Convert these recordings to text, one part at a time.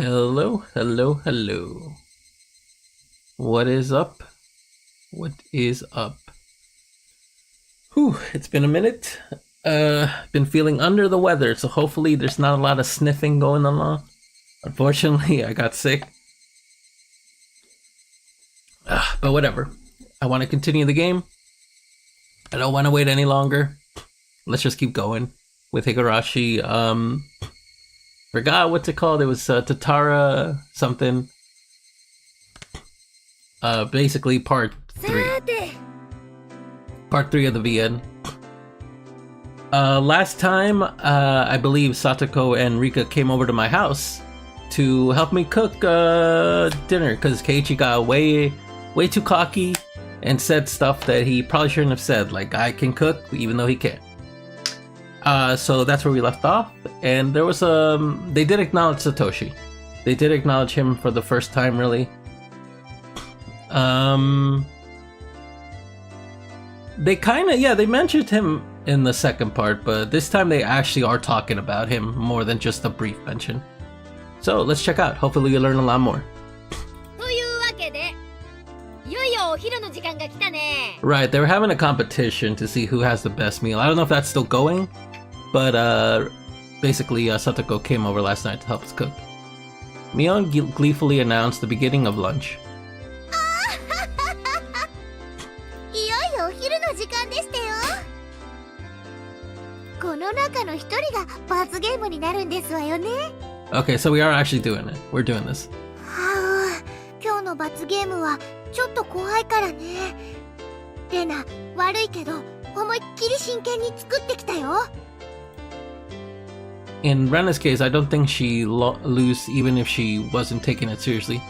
Hello, hello, hello. What is up? What is up? Whew, it's been a minute. Been feeling under the weather, so hopefully there's not a lot of sniffing going on. Unfortunately, I got sick. But whatever. I want to continue the game. I don't want to wait any longer. Let's just keep going with Higurashi. Forgot what's it called. It was Tatara something. Basically part 3. Part 3 of the VN. Last time, I believe Satoko and Rika came over to my house to help me cook dinner because Keiichi got way too cocky and said stuff that he probably shouldn't have said, like I can cook even though he can't. So that's where we left off, and there was they did acknowledge Satoshi. They did acknowledge him for the first time, really. They they mentioned him in the second part, but this time they actually are talking about him more than just a brief mention. So let's check out. Hopefully you'll learn a lot more. Right, they were having a competition to see who has the best meal. I don't know if that's still going, but basically Satoko came over last night to help us cook. Mion gleefully announced the beginning of lunch. Okay, so we are actually doing it. We're doing this. In Rena's case, I don't think she lose even if she wasn't taking it seriously.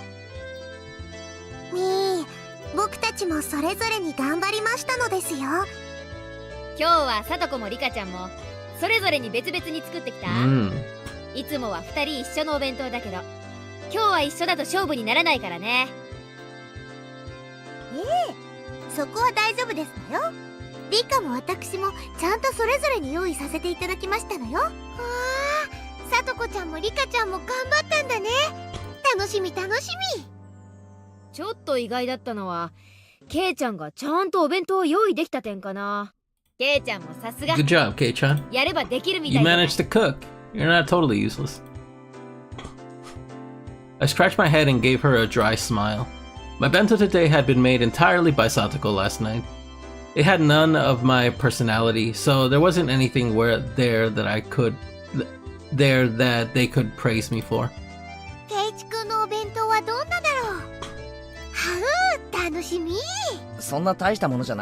Good job, Kei-chan. You managed to cook. You're not totally useless. I scratched my head and gave her a dry smile. My bento today had been made entirely by Satoko last night. It had none of my personality, so there wasn't anything there that they could praise me for.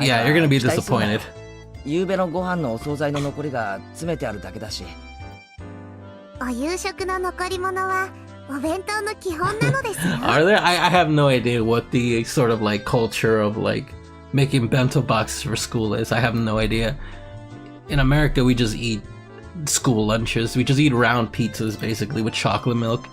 Yeah, you're gonna be disappointed. Are there? I have no idea what the sort of like culture of like making bento boxes for school is. I have no idea. In America, we just eat school lunches. We just eat round pizzas basically with chocolate milk.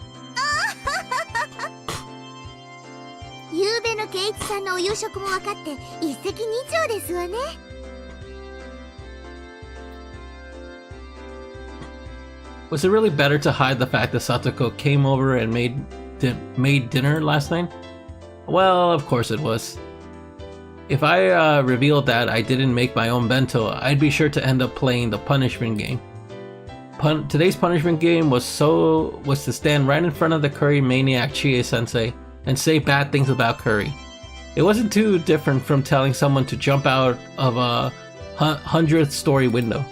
Was it really better to hide the fact that Satoko came over and made dinner last night? Well, of course it was. If I revealed that I didn't make my own bento, I'd be sure to end up playing the punishment game. Today's punishment game was to stand right in front of the curry maniac Chie-sensei and say bad things about curry. It wasn't too different from telling someone to jump out of a 100th story window.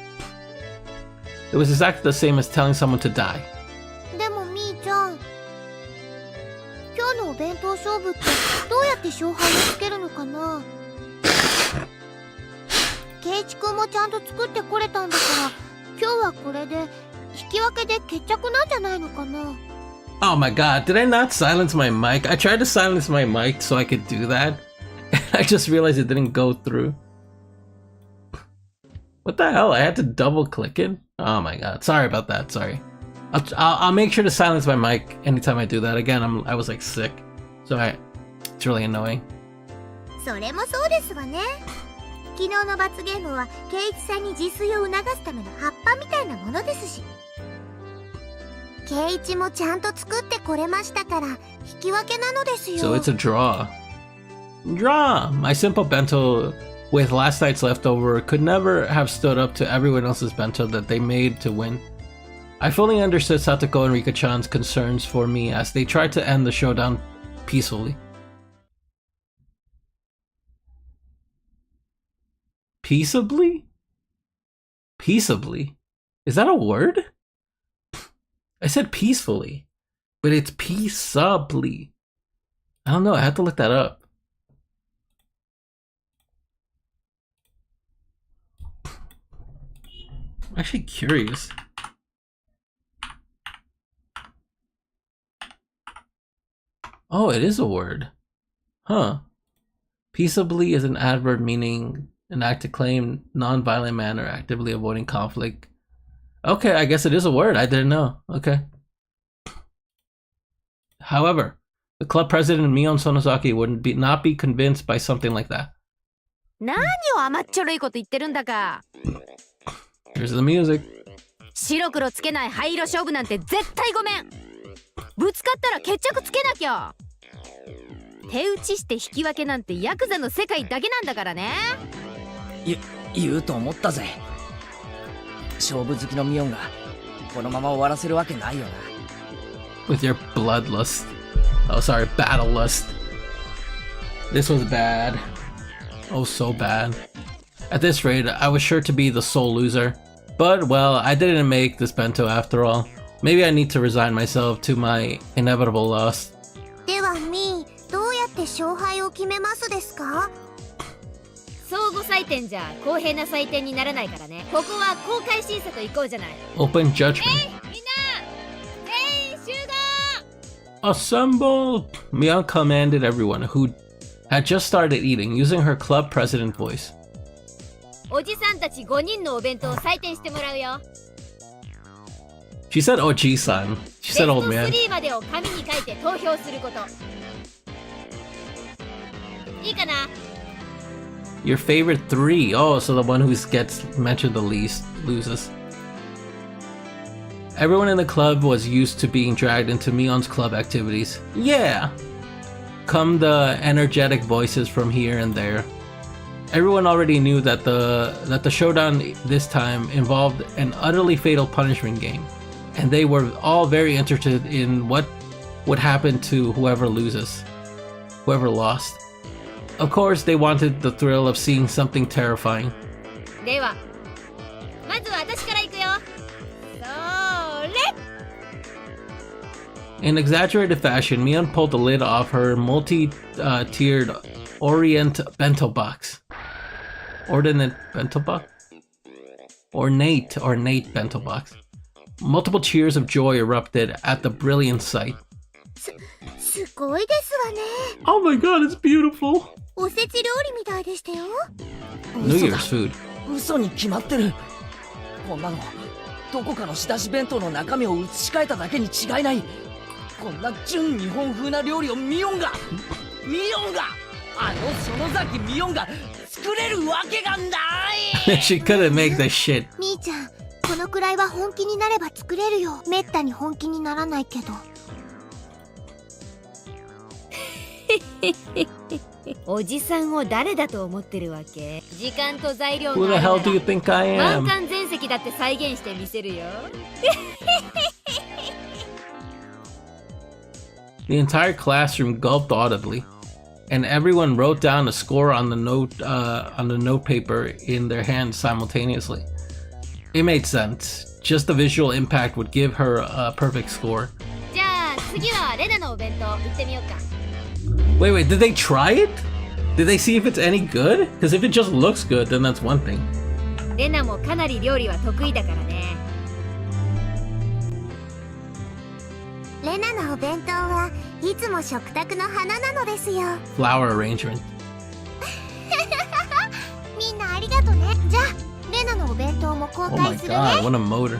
It was exactly the same as telling someone to die. Oh my god, did I not silence my mic? I tried to silence my mic so I could do that, and I just realized it didn't go through. What the hell? I had to double click it? Oh my god, sorry about that, sorry. I'll make sure to silence my mic anytime I do that. Again, I was like sick, so it's really annoying. それもそうですわね。昨日の罰ゲームは圭一さんに自炊を促すための葉っぱみたいなものですし。圭一もちゃんと作ってこれましたから引き分けなのですよ。 So it's a draw. Draw! My simple bento with last night's leftover could never have stood up to everyone else's bento that they made to win. I fully understood Satoko and Rika-chan's concerns for me as they tried to end the showdown peacefully. Peaceably? Peaceably? Is that a word? I said peacefully, but it's peaceably. I don't know, I have to look that up. I'm actually curious. Oh, it is a word. Huh. Peaceably is an adverb meaning an act to claim non-violent manner, actively avoiding conflict. Okay, I guess it is a word. I didn't know. Okay. However, the club president Mion Sonosaki would not be convinced by something like that. 何を甘っちょろいこと言ってるんだか。 Here's the music. 白黒つけない灰色勝負なんて絶対ごめん。ぶつかったら決着つけなきゃ。手打ちして引き分けなんてヤクザの世界だけなんだからね。言うと思ったぜ。勝負好きのミオンがこのまま終わらせるわけないよな。 With your bloodlust. Oh, sorry, battle lust. This was bad. Oh, so bad. At this rate, I was sure to be the sole loser. But, well, I didn't make this bento after all. Maybe I need to resign myself to my inevitable loss. ではミー、どうやって勝敗を決めますですか？相互採点じゃ公平な採点にならないからね。ここは公開審査と行こうじゃない。 Open judgment. みんな全員集合。 Assemble! Mion commanded everyone who had just started eating using her club president voice. おじさんたち5人のお弁当を採点してもらうよ。 She said Oji-san. She said old ベ man. スト3までを紙に書いて投票すること。いいかな？ Your favorite 3. Oh, so the one who gets mentioned the least loses. Everyone in the club was used to being dragged into Mion's club activities. Yeah! Come the energetic voices from here and there. Everyone already knew that the showdown this time involved an utterly fatal punishment game, and they were all very interested in what would happen to whoever lost. Of course, they wanted the thrill of seeing something terrifying. ではまずは私から行くよ。それ。 In exaggerated fashion, Mion pulled the lid off her multi-tiered Orient bento box. Ordinate bento box? Ornate bento box. Multiple cheers of joy erupted at the brilliant sight. すごいですわね。 Oh my god, it's beautiful! おせち料理みたいでしたよ。 New Year's food. 嘘に決まってる。こんなのどこかの仕出し弁当の中身を移し替えただけに違いない。こんな純日本風な料理をミオンが園崎ミオンが作れるわけがない。She couldn't make this shit. みーちゃん、このくらいは本気になれば作れるよ。めったに本気にならないけど。おじさんを誰だと思ってるわけ？時間と材料 Who が the ある hell do you な think I ら am? 満館全席だって再現してみせるよ。The entire classroom gulped audibly, and everyone wrote down a score on the note paper in their hands simultaneously. It made sense. Just the visual impact would give her a perfect score. じゃあ次はレナのお弁当行ってみようか。 Wait, did they try it? Did they see if it's any good? Because if it just looks good, then that's one thing. レナもかなり料理は得意だからね。レナのお弁当はいつも食卓の花なのですよ。 Flower arrangement. みんなありがとね。じゃあレナのお弁当も公 Oh my 開するね。 god, what a motor.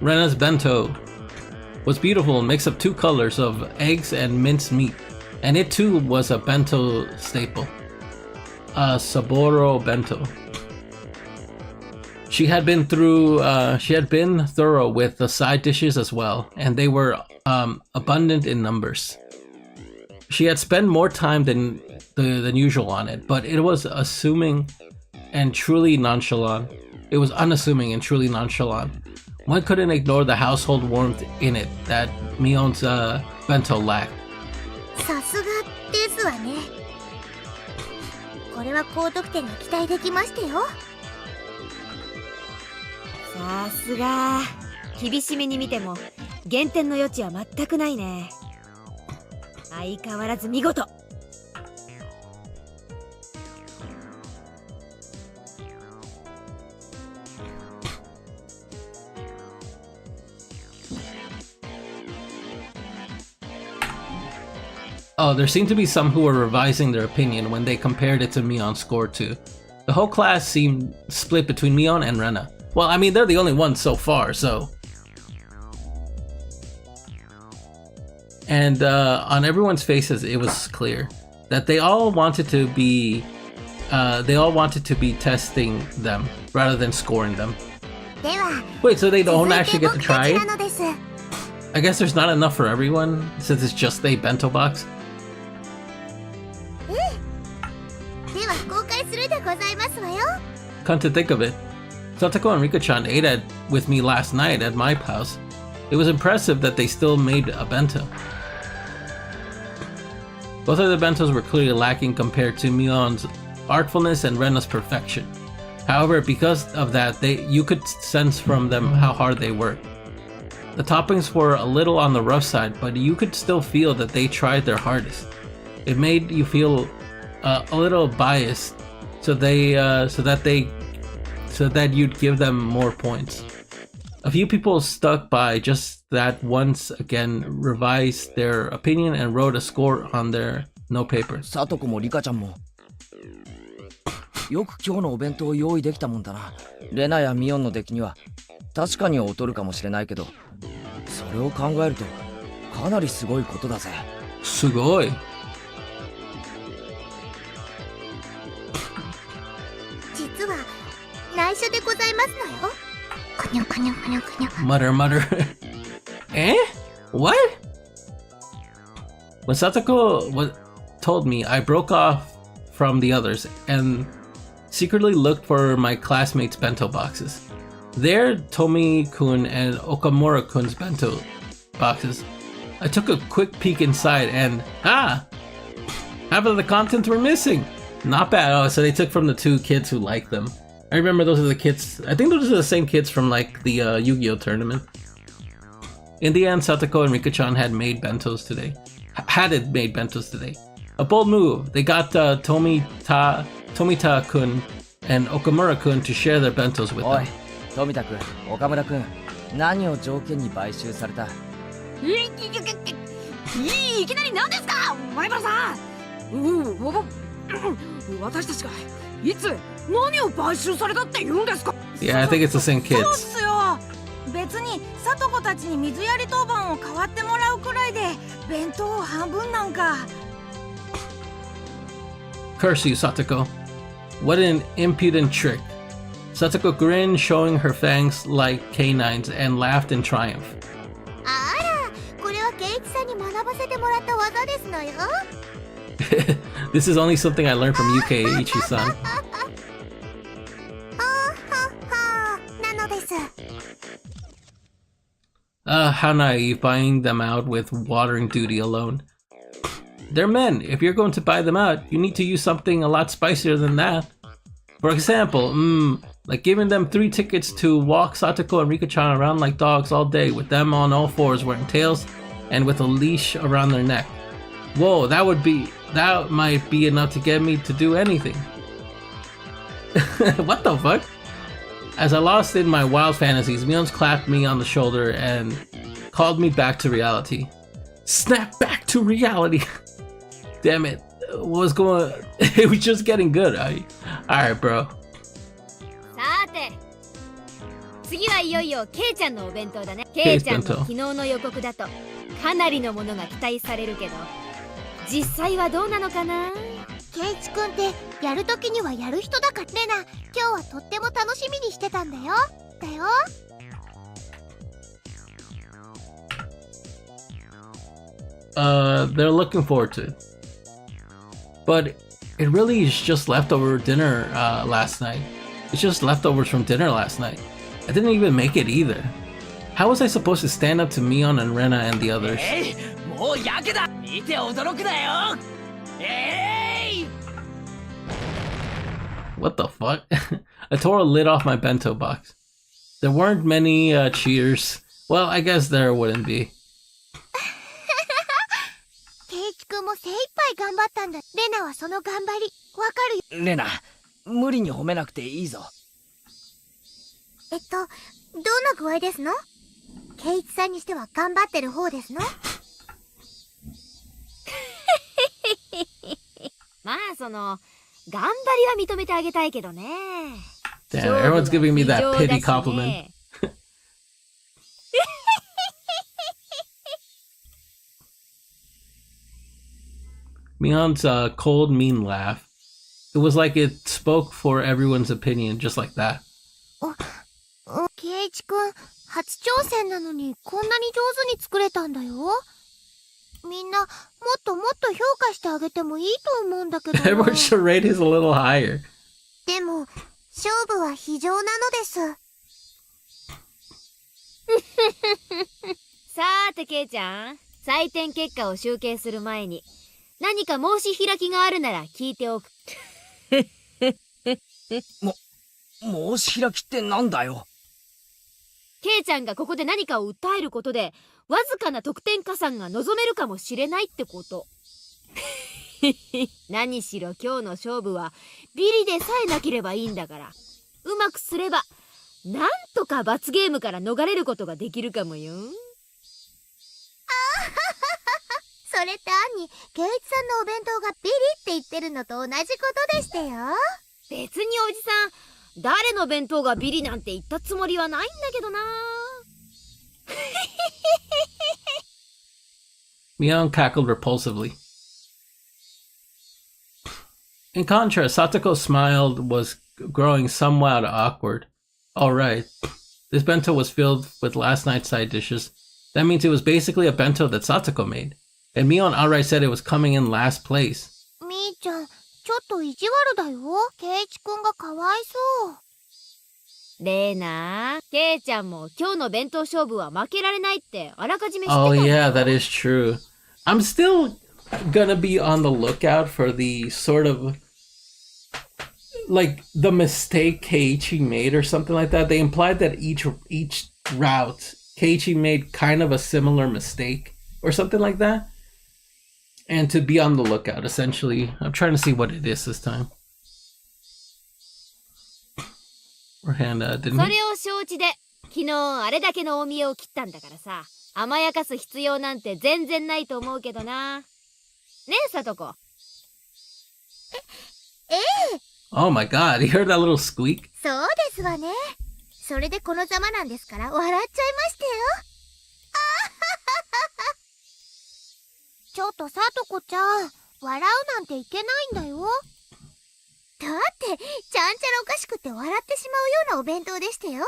Rena's bento was beautiful and mix of two colors of eggs and minced meat. And it too was a bento staple. A Saburo bento. She had been thorough with the side dishes as well, and they were abundant in numbers. She had spent more time than usual on it, but it was unassuming and truly nonchalant. One couldn't ignore the household warmth in it that Mion's bento lacked. さすがですわね。これは高得点が期待できましたよ。さすが厳しめに見ても減点の余地は全くないね。相変わらず見事。Oh, there seemed to be some who were revising their opinion when they compared it to Mion's score too. The whole class seemed split between Mion and Rena. Well, I mean, they're the only ones so far, so... And on everyone's faces, it was clear that they all wanted to be testing them rather than scoring them. Wait, so they don't actually get to try it? I guess there's not enough for everyone since it's just a bento box. Come to think of it, Satoko and Rika-chan ate with me last night at my house. It was impressive that they still made a bento. Both of the bentos were clearly lacking compared to Mion's artfulness and Rena's perfection. However, because of that, you could sense from them how hard they worked. The toppings were a little on the rough side, but you could still feel that they tried their hardest. It made you feel a little biased, so that you'd give them more points. A few people stuck by just that once again revised their opinion and wrote a score on their note paper. さとこもリカちゃんもよく今日のお弁当を用意できたもんだな。レナやミオンの出来には確かに劣るかもしれないけど、それを考えるとかなりすごいことだぜ。すごい。実は内緒でございますのよ。くにょくにょくにょくにょ。Mutter. Eh? What? When Satoko told me, I broke off from the others and secretly looked for my classmates' bento boxes. There, Tomi-kun and Okamura-kun's bento boxes. I took a quick peek inside and, half of the contents were missing. Not bad. Oh, so they took from the two kids who liked them. I remember those are the kids. I think those are the same kids from like the Yu-Gi-Oh tournament. In the end, Satoko and Rika-chan had made bentos today. A bold move. They got Tomita-kun and Okamura-kun to share their bentos with them. 富田君、岡村君、何を条件に買収された？いきなり何ですか、前原さん。私たちがいつ何を買収されたって言うんですか？ Yeah, I think it's the same kids. そうっすよ。別にさとこたちに水やり当番を代わってもらうくらいで弁当を半分なんか。Curse you, Satoko. What an impudent trick. Satoko grinned, showing her fangs like canines, and laughed in triumph. あら、これはケイチさんに学ばせてもらった技ですのよ。This is only something I learned from UK Ichi-san. なのです。How naive, buying them out with watering duty alone. They're men. If you're going to buy them out, you need to use something a lot spicier than that. For example, like giving them 3 tickets to walk Satoko and Rika-chan around like dogs all day with them on all fours wearing tails and with a leash around their neck. Whoa, that might be enough to get me to do anything. What the fuck? As I lost in my wild fantasies, Mion's clapped me on the shoulder and called me back to reality. Snap back to reality! Damn it. What was going on? It was just getting good. Alright, bro. さて、次はいよいよケイちゃんのお弁当だね。ケイちゃんの昨日の予告だとかなりのものが期待されるけど、実際はどうなのかな。ケイチくんってやるときにはやる人だから。レナ、今日はとっても楽しみにしてたんだよ。They're looking forward to it. But it really is just leftover dinner last night. It's just leftovers from dinner last night. I didn't even make it either. How was I supposed to stand up to Mion and Rena and the others? もうやけだ。見て驚くなよ。What the fuck? I tore a lid off my bento box. There weren't many cheers. Well, I guess there wouldn't be. ケイチくんも精一杯頑張ったんだ。レナはその頑張りわかるよ。レナ、無理に褒めなくていいぞ。どんな具合ですの？ケイチさんにしては頑張ってる方ですの？まあ頑張りは認めてあげたいけどね。 Damn, everyone's giving me that pity compliment. Mion's cold, mean laugh. It was like it spoke for everyone's opinion, just like that. ケイチくん、初挑戦なのにこんなに上手に作れたんだよ。みんなもっともっと評価してあげてもいいと思うんだけど。Everyone should rate his a little higher. でも勝負は非情なのです。さーてケイちゃん、採点結果を集計する前に何か申し開きがあるなら聞いておく。申し開きってなんだよ。ケイちゃんがここで何かを訴えることでわずかな得点加算が望めるかもしれないってこと。何しろ今日の勝負はビリでさえなければいいんだから、うまくすればなんとか罰ゲームから逃れることができるかもよ。それって兄、ケイチさんのお弁当がビリって言ってるのと同じことでしたよ。別におじさん、誰の弁当がビリなんて言ったつもりはないんだけどな。Mion cackled repulsively. In contrast, Satoko's smile was growing somewhat awkward. Alright, this bento was filled with last night's side dishes. That means it was basically a bento that Satoko made. And Mion outright said it was coming in last place. みーちゃん、ちょっと意地悪だよ。ケイチくんがかわいそう。レーナ、ケイちゃんも今日の弁当勝負は負けられないってあらかじめ知ってた Oh んだよ。 yeah, that is true. I'm still gonna be on the lookout for the sort of like the mistake Keiichi made or something like that. They implied that each route Keiichi made kind of a similar mistake or something like that. And to be on the lookout, essentially. I'm trying to see what it is this time. Or Hannah, didn't そ he? れを承知で昨日あれだけの大見栄を切ったんだからさ、甘やかす必要なんて全然ないと思うけどな。ねえ、さとこ。Oh my god, you heard that little squeak? そうですわね。それでこのざまなんですから笑っちゃいましたよ。ちょっとさとこちゃん、笑うなんていけないんだよ。だってちゃんちゃらおかしくて笑ってしまうようなお弁当でしたよ。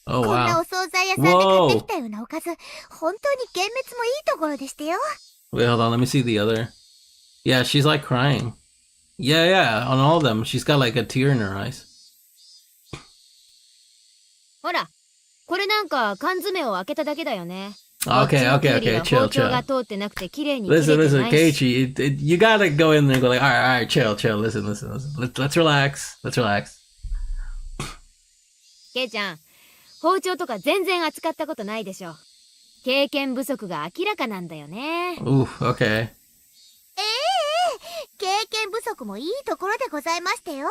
Oh こんな wow. お惣菜屋さんで買ってきたようなおかず、本当に幻滅もいいところでしたよ。 Wait, hold on, let me see the other. Yeah, she's like crying. Yeah, on all of them, she's got like a tear in her eyes. ほら、これなんか缶詰を開けただけだよね。 Okay, chill, 包丁が chill. 通ってなくて綺麗に切れて Listen, ないし。 Keiichi, you gotta go in there and go like, alright, chill, listen. Let's relax. ケイちゃん、包丁とか全然扱ったことないでしょ。経験不足が明らかなんだよね。 Ooh, okay. 経験不足もいいところでございましたよ。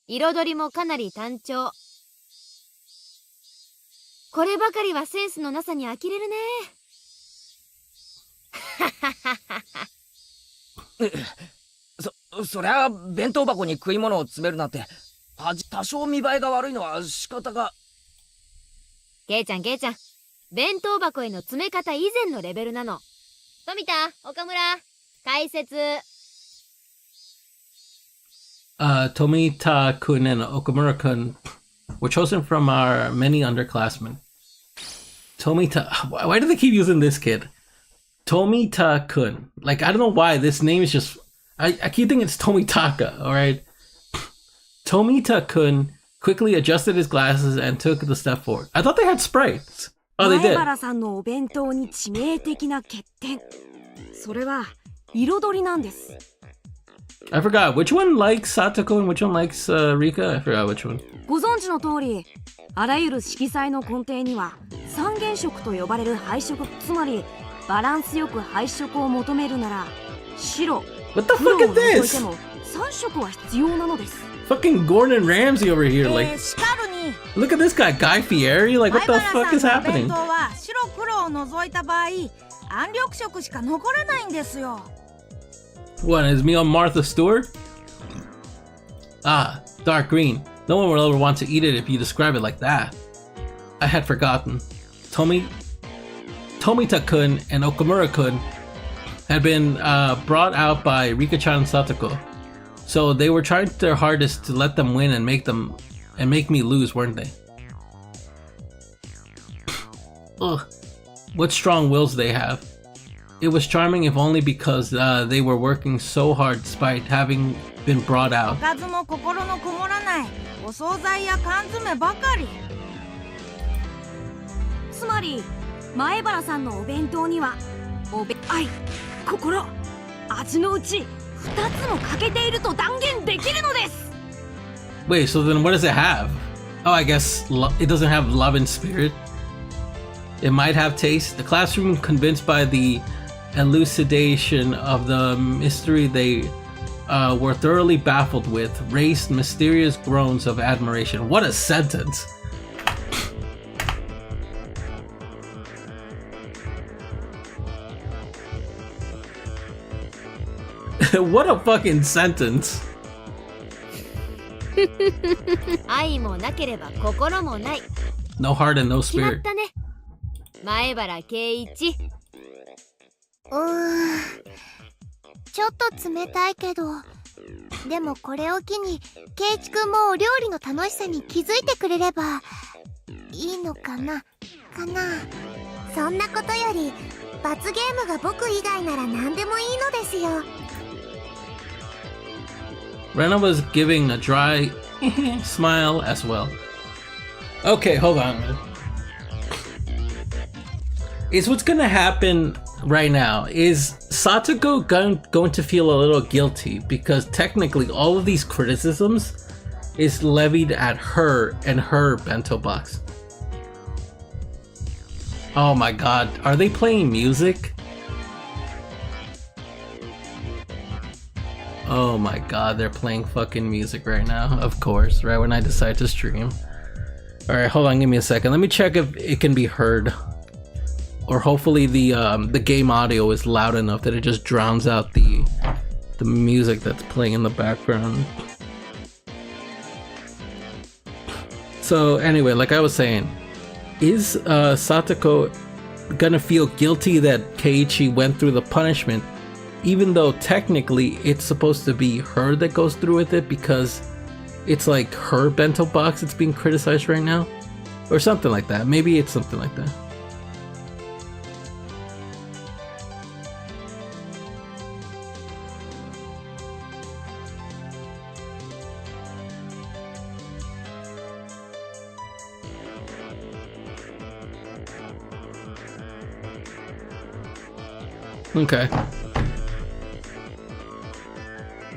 彩りもかなり単調。こればかりはセンスのなさに呆れるね。そりゃ弁当箱に食い物を詰めるなんて多少見栄えが悪いのは仕方が。ケイちゃん、弁当箱への詰め方以前のレベルなの。富田、岡村、解説。Tomita-kun and Okamura-kun were chosen from our many underclassmen. Tomita... Why do they keep using this kid? Tomita-kun. Like, I don't know why. This name is just... I keep thinking it's Tomitaka, alright? Tomita-kun quickly adjusted his glasses and took the step forward. I thought they had sprites. Oh, they 前 did. 原さんのお弁当に致命的な欠点。それは彩りなんです。 I forgot. Which one likes Satoko and which one likes Rika? I forgot which one. ご存知の通り、あらゆる色彩の根底には三原色と呼ばれる配色、つまりバランスよく配色を求めるなら白、 What the 黒 fuck を is 除い this? ても3色は必要なのです。 Fucking Gordon Ramsay over here. Like, しかるに look at this guy, Guy Fieri. Like, what 前 the 原 fuck is さんのお弁 happening? 当は白黒を除いた場合、暗緑色しか残らないんですよ。 What, is me on Martha Stewart? Ah, dark green. No one will ever want to eat it if you describe it like that. I had forgotten. Tomita-kun and Okamura-kun had been brought out by Rika-chan and Satoko. So they were trying their hardest to let them win and make me lose, weren't they? Ugh. What strong wills they have. It was charming if only because they were working so hard despite having been brought out. おかずも心のこもらないお惣菜や缶詰ばかり。つまり前原さんのお弁当には愛、心、味のうち2つも欠けていると断言できるのです。 Wait, so then what does it have? Oh, I guess it doesn't have love and spirit. It might have taste. The classroom, convinced by the elucidation of the mystery they were thoroughly baffled with, raised mysterious groans of admiration. What a sentence! What a fucking sentence! 愛もなければ心もない。 No heart and no 決まっ spirit. たね。前原圭一。ちょっと冷たいけど、でもこれを機にケイチくんもお料理の楽しさに気づいてくれればいいのかなそんなことより罰ゲームが僕以外なら何でもいいのですよ。 Rena was giving a dry smile as well. Okay, hold on. Is what's gonna happen right now is Satoko going to feel a little guilty because technically all of these criticisms is levied at her and her bento box. Oh my god, are they playing music? Oh my god, they're playing fucking music right now. Of course, right when I decide to stream. Alright, hold on, give me a second. Let me check if it can be heard. Or hopefully the game audio is loud enough that it just drowns out the music that's playing in the background. So anyway, like I was saying, is Satoko gonna feel guilty that Keiichi went through the punishment, even though technically it's supposed to be her that goes through with it because it's like her bento box that's being criticized right now? Or something like that. Maybe it's something like that. Okay.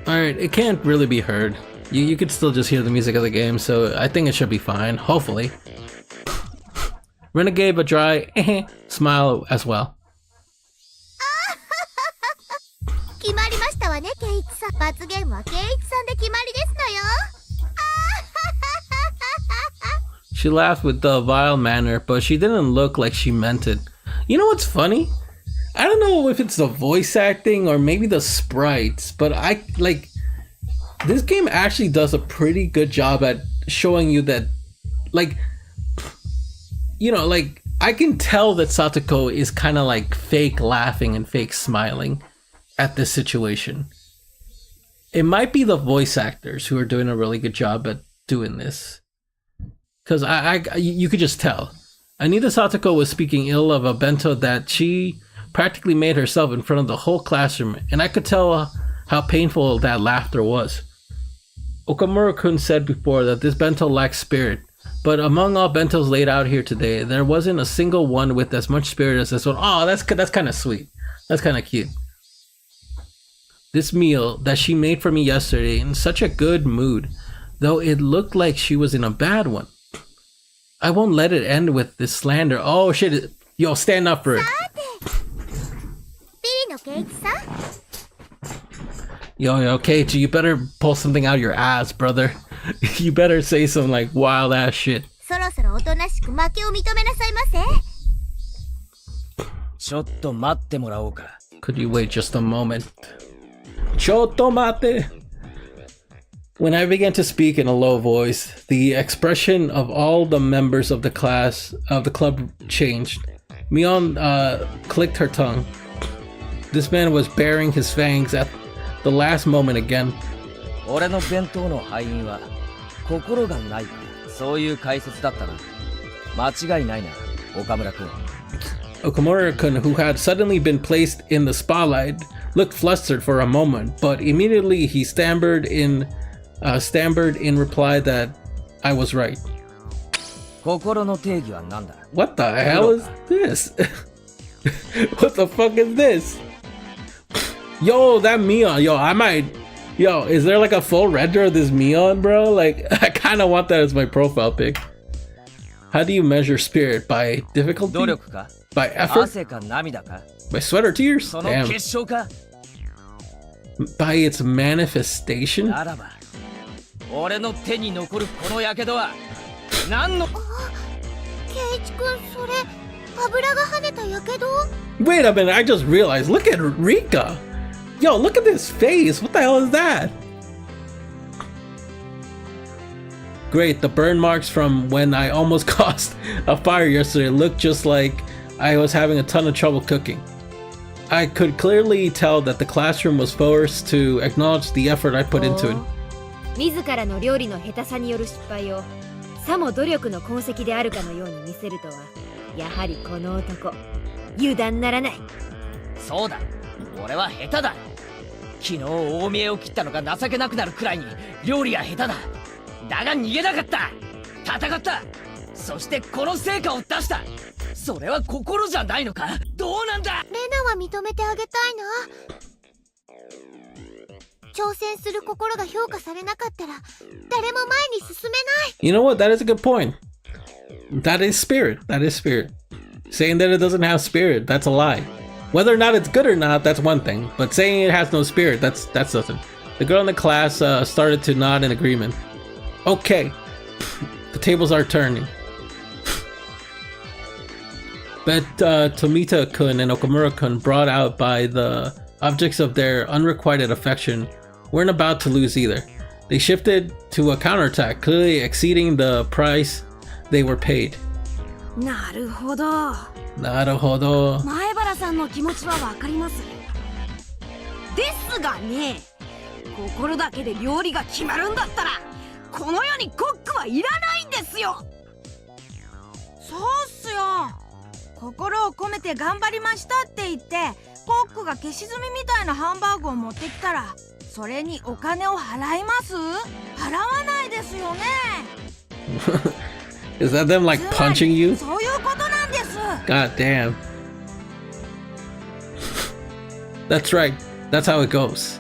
Alright, it can't really be heard. You could still just hear the music of the game, so I think it should be fine, hopefully. Rena gave a dry smile as well. 決まりましたわね、ケイチさん。罰ゲームはケイチさんで決まりですのよ。 She laughed with a vile manner, but she didn't look like she meant it. You know what's funny? I don't know if it's the voice acting or maybe the sprites, but this game actually does a pretty good job at showing you that, like, you know, like, I can tell that Satoko is kind of like fake laughing and fake smiling at this situation. It might be the voice actors who are doing a really good job at doing this. Because you could just tell. Anita Satoko was speaking ill of a bento that she practically made herself in front of the whole classroom, and I could tell how painful that laughter was. Okamura-kun said before that this bento lacks spirit, but among all bentos laid out here today, there wasn't a single one with as much spirit as this one. Oh, that's kind of sweet. That's kind of cute. This meal that she made for me yesterday in such a good mood, though it looked like she was in a bad one. I won't let it end with this slander. Oh shit, yo, stand up for it. Yo, Keiichi, you better pull something out of your ass, brother. You better say some like wild ass shit. そろそろおとなしく負けを認めなさいませ。ちょっと待ってもらおうか。 Could you wait just a moment? Chotto mate. When I began to speak in a low voice, the expression of all the members of the club changed. Mion clicked her tongue. This man was baring his fangs at the last moment again. 俺の弁当の敗因は心がない。そういう解説だったな。間違いないな、岡村君。Okamura-kun, who had suddenly been placed in the spotlight, looked flustered for a moment, but immediately he stammered in reply that I was right. 心の定義は何だ? What the hell is this? What the fuck is this? Yo, that Mion. Yo, is there like a full render of this Mion, bro? Like, I kind of want that as my profile pic. How do you measure spirit? By difficulty? 努力か? By effort? 汗か涙か? By sweat or tears? その Damn. 結晶か? By its manifestation? ならば、俺の手に残るこの火傷は何の？ケイイチ君、それ油が跳ねたやけど？ Wait a minute, I just realized. Look at Rika. Yo, look at this face. What the hell is that? Great, the burn marks from when I almost caused a fire yesterday look just like I was having a ton of trouble cooking. I could clearly tell that the classroom was forced to acknowledge the effort I put into it. 自らの料理の下手さによる失敗をさも努力の痕跡であるかのように見せるとは、やはりこの男油断ならない。そうだ、俺は下手だ。昨日大見えを切ったのが情けなくなるくらいに料理は下手だ。だが逃げなかった。戦った。そしてこの成果を出した。それは心じゃないのか？どうなんだ？レナは認めてあげたいな。挑戦する心が評価されなかったら誰も前に進めない。 You know what? That is a good point. That is spirit. That is spirit. Saying that it doesn't have spirit, that's a lie. Whether or not it's good or not, that's one thing. But saying it has no spirit, that's nothing. The girl in the class started to nod in agreement. Okay. The tables are turning. But Tomita-kun and Okamura-kun, brought out by the objects of their unrequited affection, weren't about to lose either. They shifted to a counterattack, clearly exceeding the price they were paid. なるほど。なるほど。前原さんの気持ちはわかります。ですがね、心だけで料理が決まるんだったら、この世にコックはいらないんですよ。そうっすよ。心を込めて頑張りましたって言って、コックが消し炭みたいなハンバーグを持ってきたら、それにお金を払います？払わないですよね。Is that them like punching you? そういうことなんです。God damn. That's right. That's how it goes.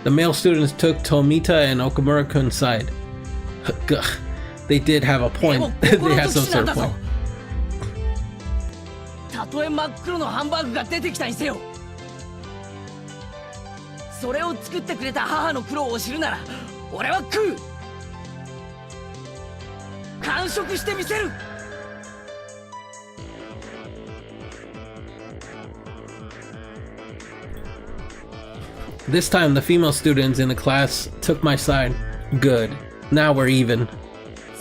The male students took Tomita and Okamura-kun's side. They did have a point. They had some sort of point. たとえ真っ黒のハンバーグが出てきたにせよ。それを作ってくれた母の苦労を知るなら、俺は食う。完食してみせる。This time, the female students in the class took my side. Good. Now we're even.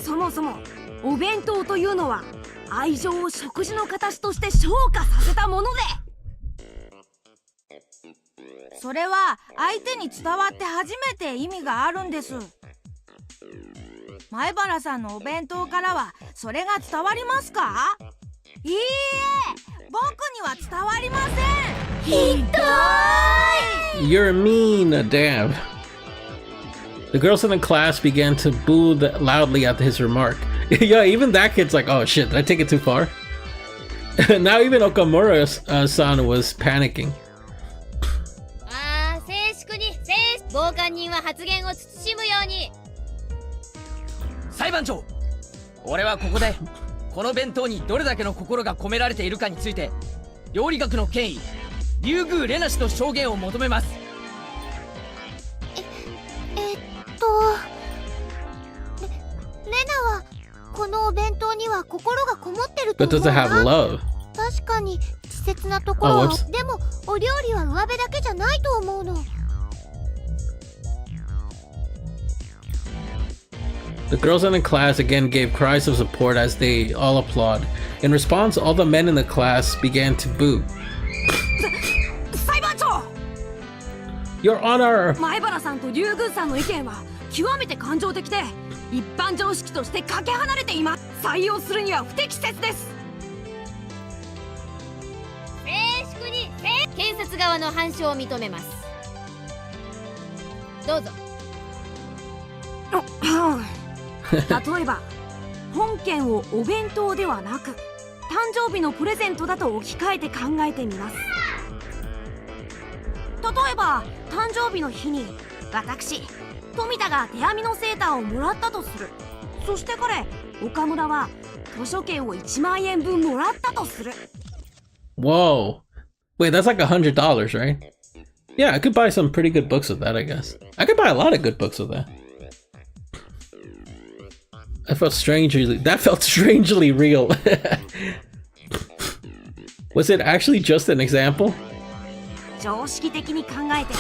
そもそもお弁当というのは愛情を食事の形として昇華させたもので。それは相手に伝わって初めて意味があるんです。前原さんのお弁当からはそれが伝わりますか？いいえ、僕には伝わりません。ひどい。 You're mean, damn. The girls in the class began to boo loudly at his remark. Yeah, even that kid's like, oh shit, did I take it too far? Now even Okamura-san was panicking. 静粛に、傍観人は発言を慎むように。裁判長、俺はここでこの弁当にどれだけの心が込められているかについて料理学の権威竜宮レナ氏の証言を求めます。レナはこのお弁当には心がこもってると But 思う does it have な。 love? 確かに稚拙なところは、でもお料理は上辺だけじゃないと思うの。The girls in the class again gave cries of support as they all applaud. In response, all the men in the class began to boo. 裁判長、 Your Honor! 前原さんと竜宮さんの意見は極めて感情的で一般常識としてかけ離れています。採用するには不適切です。静粛に、検察側の反証を認めます。どうぞ。例えば本件をお弁当ではなく誕生日のプレゼントだと置き換えて考えてみます。例えば誕生日の日に私富田が手編みのセーターをもらったとする。そして彼岡村は図書券を1万円分もらったとする。 Whoa. Wait, that's like $100, right? Yeah, I could buy some pretty good books with that, I guess. I could buy a lot of good books with that. That felt strangely real. Was it actually just an example? 常識的に考えて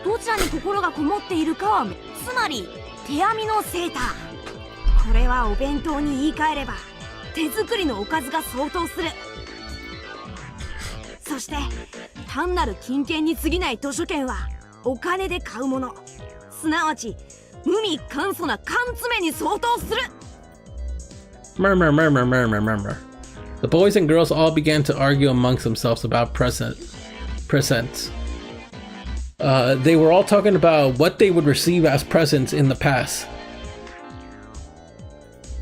どちらに心がこもっているかはつまり手編みのセーター。これはお弁当に言い換えれば手作りのおかずが相当する。そして単なる金券に過ぎない図書券はお金で買うもの、すなわち無味簡素な缶詰に相当する。Murmur. The boys and girls all began to argue amongst themselves about presents. They were all talking about what they would receive as presents in the past.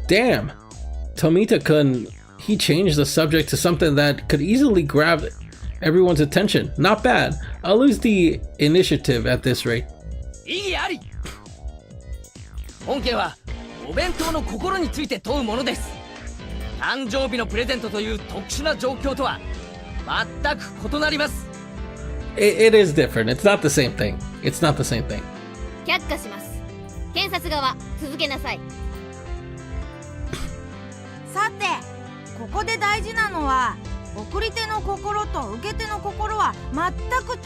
Damn, Tomita-kun, he changed the subject to something that could easily grab everyone's attention. Not bad. I'll lose the initiative at this rate. 意義あり。本件はお弁当の心について問うものです。誕生日のプレゼントという特殊な状況とは全く異なります。It is different. It's not the same thing. It's not the same thing. 却下します。検察側、続けなさい。さて、ここで大事なのは送り手の心と受け手の心は全く違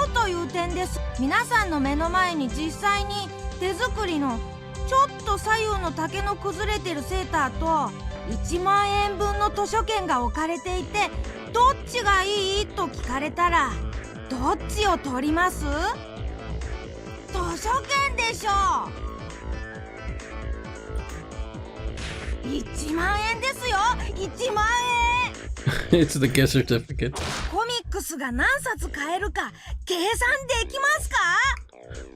うという点です。皆さんの目の前に実際に手作りのちょっと左右の丈の崩れてるセーターと1万円分の図書券が置かれていて、どっちがいいと聞かれたらどっちを取ります？図書券でしょう。1万円ですよ、1万円。It's the gift certificate. コミックスが何冊買えるか計算できますか？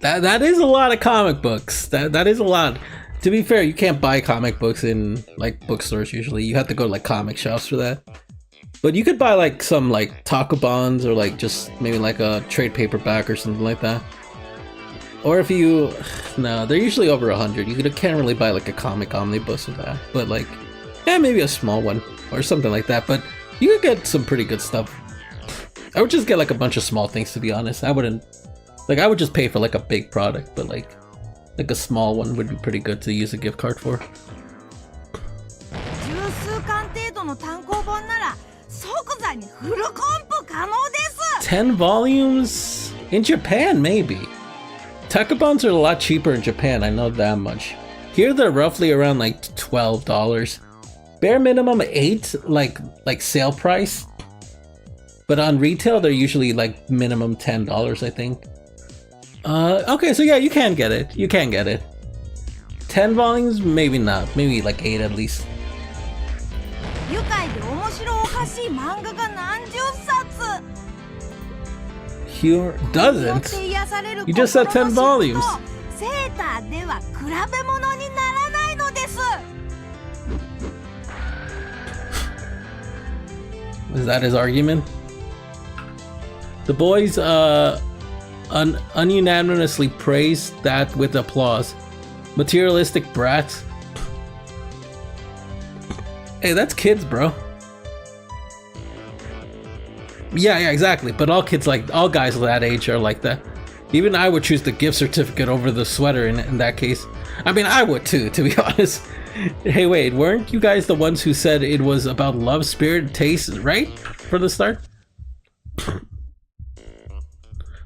That is a lot of comic books. That is a lot. To be fair, you can't buy comic books in like bookstores usually. You have to go to like comic shops for that. But you could buy like some like tankobons or like just maybe like a trade paperback or something like that. Or if you, no, they're usually over 100. You can't really buy like a comic omnibus with that. But like, yeah, maybe a small one or something like that. But you could get some pretty good stuff. I would just get like a bunch of small things, to be honest. I wouldn't, like, I would just pay for like a big product, but like a small one would be pretty good to use a gift card for. 十数巻程度の単行本なら即座にフルコンプ可能です。 10 volumes? In Japan, maybe. Tankobons are a lot cheaper in Japan, I know that much. Here they're roughly around like $12. bare minimum 8, like sale price. But on retail, they're usually like minimum $10, I think. Okay, so yeah, you can get it. You can get it. 10 volumes, maybe not. Maybe like 8 at least. 愉快で面白おかしい漫画が何十冊 Here によっ doesn't. て癒される You just said 10心の volumes. 至福とセーターでは比べ物にならないのです Is that his argument? The boys ununanimously praised that with applause. Materialistic brats. Hey, that's kids, bro. Yeah, exactly. But all guys that age are like that. Even I would choose the gift certificate over the sweater in that case. I mean, I would too, to be honest. Hey, wait, weren't you guys the ones who said it was about love, spirit, taste, right? From the start?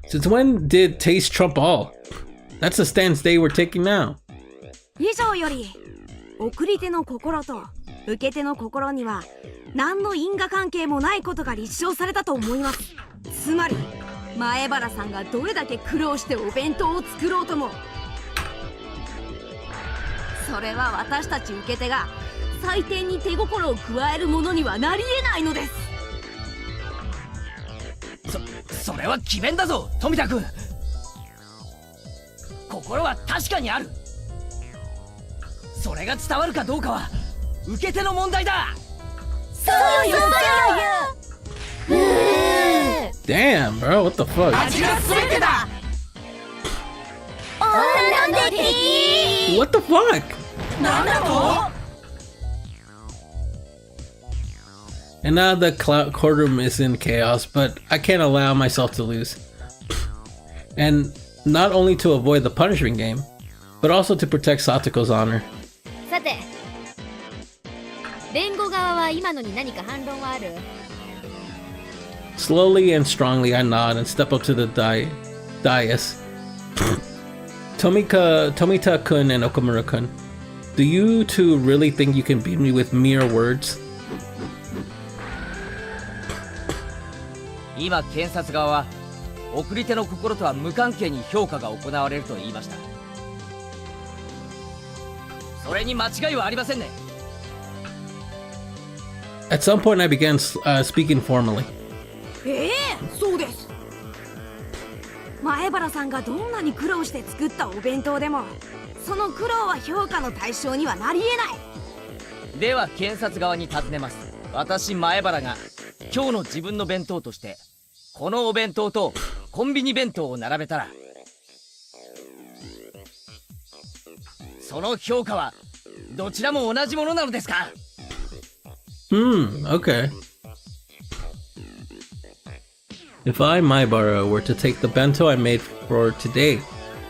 Since when did taste trump all? That's the stance they were taking now. 以上より送り手の心と受け手の心には何の因果関係もないことが立証されたと思います。つまり前原さんがどれだけ苦労してお弁当を作ろうとも、それは私たち受け手が採点に手心を加えるものにはなり得ないのです。それは詭弁だぞ、富田君。心は確かにある。それが伝わるかどうかは受け手の問題だ。そうよそうよ。Damn, bro, what the fuck? 味が全てだ。なんで敵？ What the fuck? なんだと？ And now the courtroom is in chaos, but I can't allow myself to lose. And not only to avoid the punishment game, but also to protect Satoko's honor. さて、弁護側は今のに何か反論はある？ Slowly and strongly I nod and step up to the dais. Tomita-kun and Okamura-kun, do you two really think you can beat me with mere words? 今検察側は送り手の心とは無関係に評価が行われると言いました。それに間違いはありませんね。 At some point I began speaking formally. そうです。前原さんがどんなに苦労して作ったお弁当でも、その苦労は評価の対象にはなり得ない。では検察側に尋ねます。私前原が今日の自分の弁当としてこのお弁当とコンビニ弁当を並べたら、その評価はどちらも同じものなのですか？ Okay. If I, Maibara, were to take the bento I made for today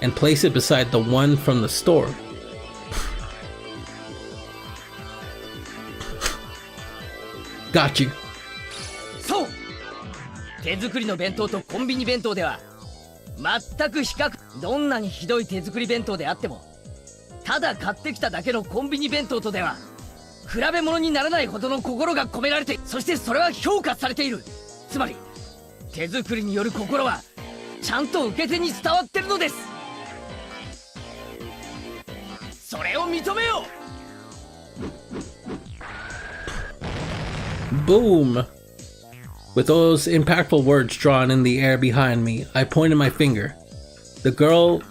and place it beside the one from the store, got you. そう、手作りの弁当とコンビニ弁当では全く比較。どんなにひどい手作り弁当であっても、ただ買ってきただけのコンビニ弁当とでは比べ物にならないほどの心が込められて、そしてそれは評価されている。つまり手作りによる心はちゃんと受け手に伝わってるのです。それを認めよう。 Boom! With those impactful words drawn in the air behind me, I pointed my finger. The girl...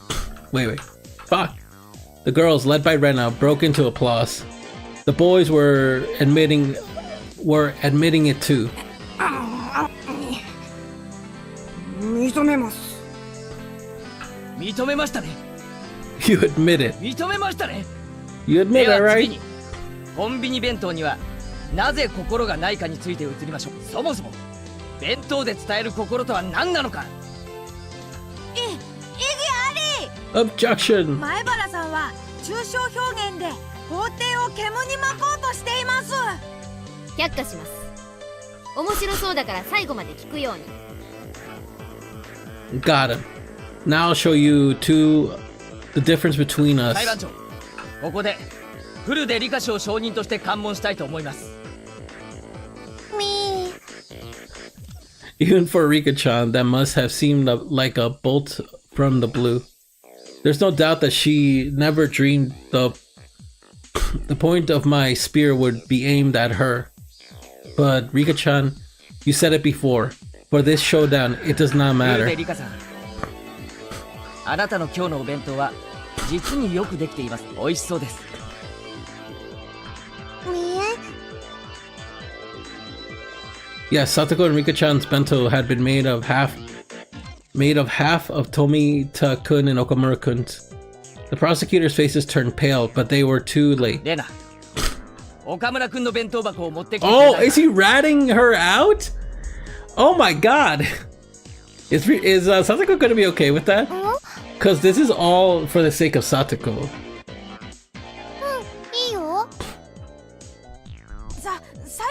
Wait. Fuck. The girls, led by Rena, broke into applause. The boys were admitting it too. 認めます。認めましたね。 You admit it. 認めましたね。 You admit で it, は次 right? にコンビニ弁当にはなぜ心がないかについて移りましょう。そもそも弁当で伝える心とは何なのか。意義あり。 Objection! 前原さんは抽象表現で法廷を煙に巻こうとしています。却下します。面白そうだから最後まで聞くように。 Got him. Now I'll show you two the difference between us. 裁判長、ここでフルでリカシを証人として喚問したいと思います。みー。 Even for Rika-chan, that must have seemed like a bolt from the blue. There's no doubt that she never dreamed the point of my spear would be aimed at her. But Rika-chan, you said it before. For this showdown, it does not フル matter. でリカさん、あなたの今日のお弁当は実によくできています。美味しそうです。みー。 Yes, Satoko and Rika-chan's bento had been made of half of Tomita-kun and Okamura-kun's. The prosecutor's faces turned pale, but they were too late. レナ、岡村くんの弁当箱を持ってきてくれ Oh, ないか is he ratting her out? Oh my god. Is Satoko gonna be okay with that? Because this is all for the sake of Satoko. うん、いいよ。裁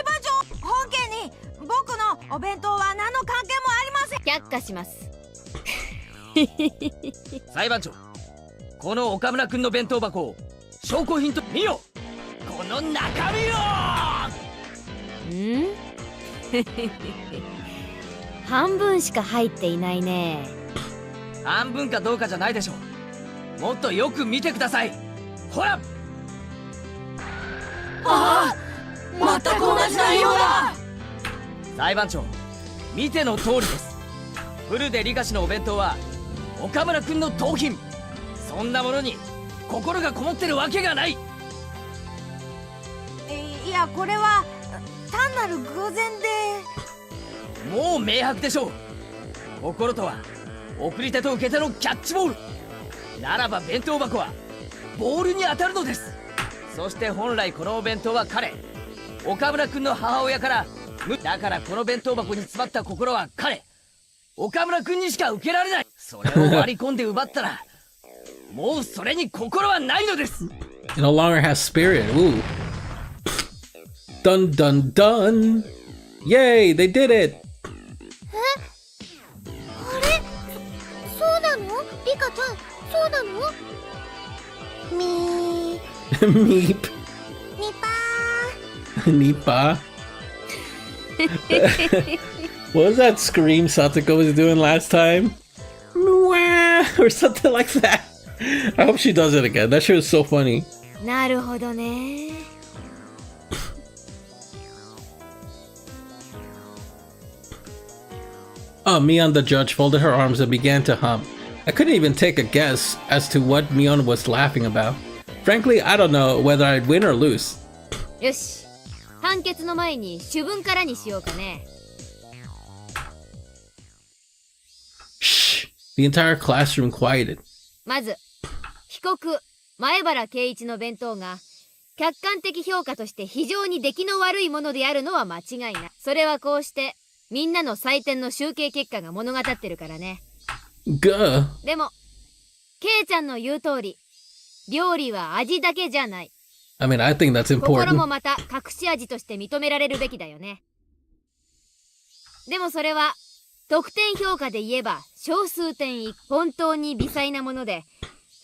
判長、本件に僕のお弁当は何の関係もありません。却下します。裁判長、この岡村くんの弁当箱を証拠品と見よ。この中身を。ん半分しか入っていないね。半分かどうかじゃないでしょう。もっとよく見てください。ほら。ああ、全く同じ内容だ。裁判長、見ての通りです。フルでリカシのお弁当は岡村くんの盗品。そんなものに心がこもってるわけがない。いや、これは単なる偶然で。もう明白でしょう。心とは送り手と受け手のキャッチボールならば、弁当箱はボールに当たるのです。そして本来このお弁当は彼、岡村くんの母親から、だからこの弁当箱に詰まった心は彼、岡村くんにしか受けられない。それを割り込んで奪ったらもうそれに心はないのです。 It no longer has spirit. Ooh. Dun dun dun. Yay, they did it. あれ、そうなの？リカちゃん、そうなの？みー。 Meep. ニパ Nipa. What was that scream Satoko was doing last time? Mwah! Or something like that. I hope she does it again. That shit was so funny. なるほどね。Mion the judge folded her arms and began to hum. I couldn't even take a guess as to what Mion was laughing about. Frankly, I don't know whether I'd win or lose. よし、判決の前に主文からにしようかね。Shh! The entire classroom quieted. まず、被告前原圭一の弁当が客観的評価として非常に出来の悪いものであるのは間違いない。それはこうしてみんなの採点の集計結果が物語ってるからね。Gah. でもケイちゃんの言う通り、料理は味だけじゃない。I mean, I think that's 心も important. また隠し味として認められるべきだよね。でもそれは得点評価で言えば小数点1、本当に微細なもので、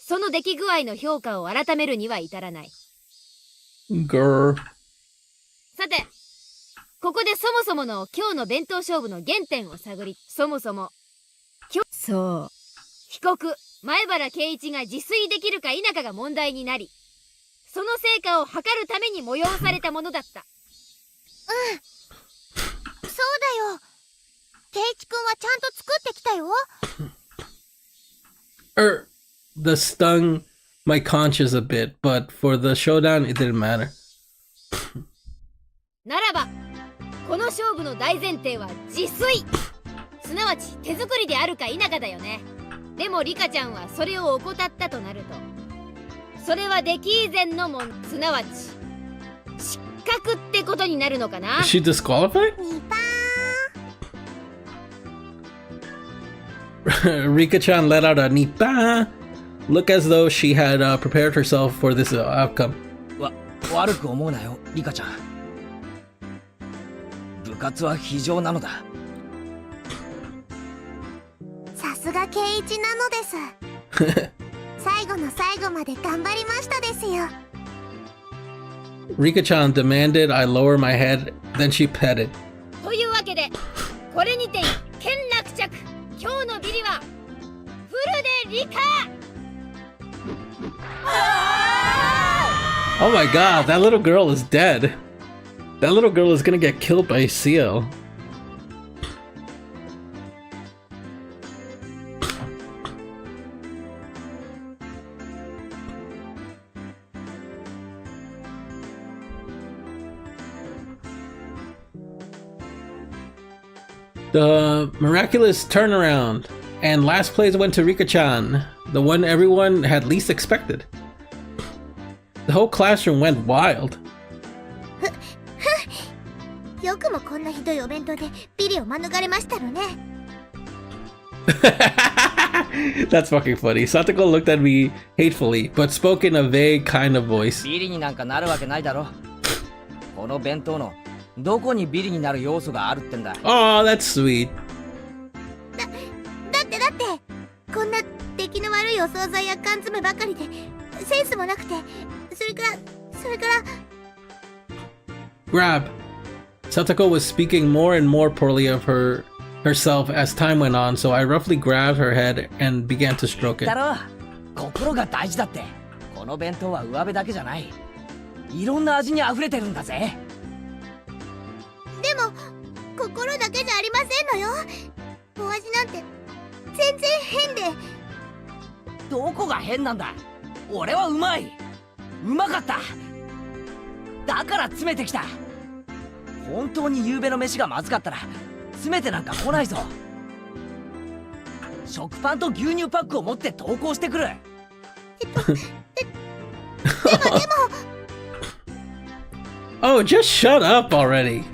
その出来具合の評価を改めるには至らない。Grr. さて、ここでそもそもの今日の弁当勝負の原点を探り、そもそもそう、被告前原圭一が自炊できるか否かが問題になり、その成果を測るために催されたものだった。そうだよ。ケイチくんはちゃんと作ってきたよ。The stung my conscience a bit, but for the showdown, it didn't matter. ならば、この勝負の大前提は自炊、すなわち手作りであるか否かだよね。でもリカちゃんはそれを怠ったとなると、それは出来以前のもん、すなわち失格ってことになるのかな。 Is she disqualified? ニパ Rika-chan let out a nipa. Look as though she had prepared herself for this outcome. 悪く思うなよ、リカちゃん。部活は非常なのだ。ーン。さすがケイイチなのです。最後の最後まで頑張りましたですよ。Rika-chan demanded I lower my head, then she petted. というわけでこれにて見落着。今日のビリはフルでリカ。 Oh my god, that little girl is dead. That little girl is gonna get killed by a seal. The miraculous turnaround, and last place went to Rika-chan, the one everyone had least expected. The whole classroom went wild. よくもこんなひどいお弁当でビリを免れましたのね。That's fucking funny. Satoko looked at me hatefully, but spoke in a vague kind of voice. ビリになんかなるわけないだろ。この弁当のどこにビリになる要素があるってんだ。Oh, that's sweet. だってこんな出来の悪いお惣菜や缶詰ばかりでセンスもなくて、それから Grab. Satoko was speaking more and more poorly of herself as time went on, so I roughly grabbed her head and began to stroke it. だろ、心が大事だって。この弁当は上辺だけじゃない。いろんな味に溢れてるんだぜ。でも心だけじゃありませんのよ。お味なんて全然変で。どこが変なんだ。俺はうまい。うまかった。だから詰めてきた。本当に夕べの飯がまずかったら詰めてなんか来ないぞ。食パンと牛乳パックを持って投稿してくる。でもOh, just shut up already.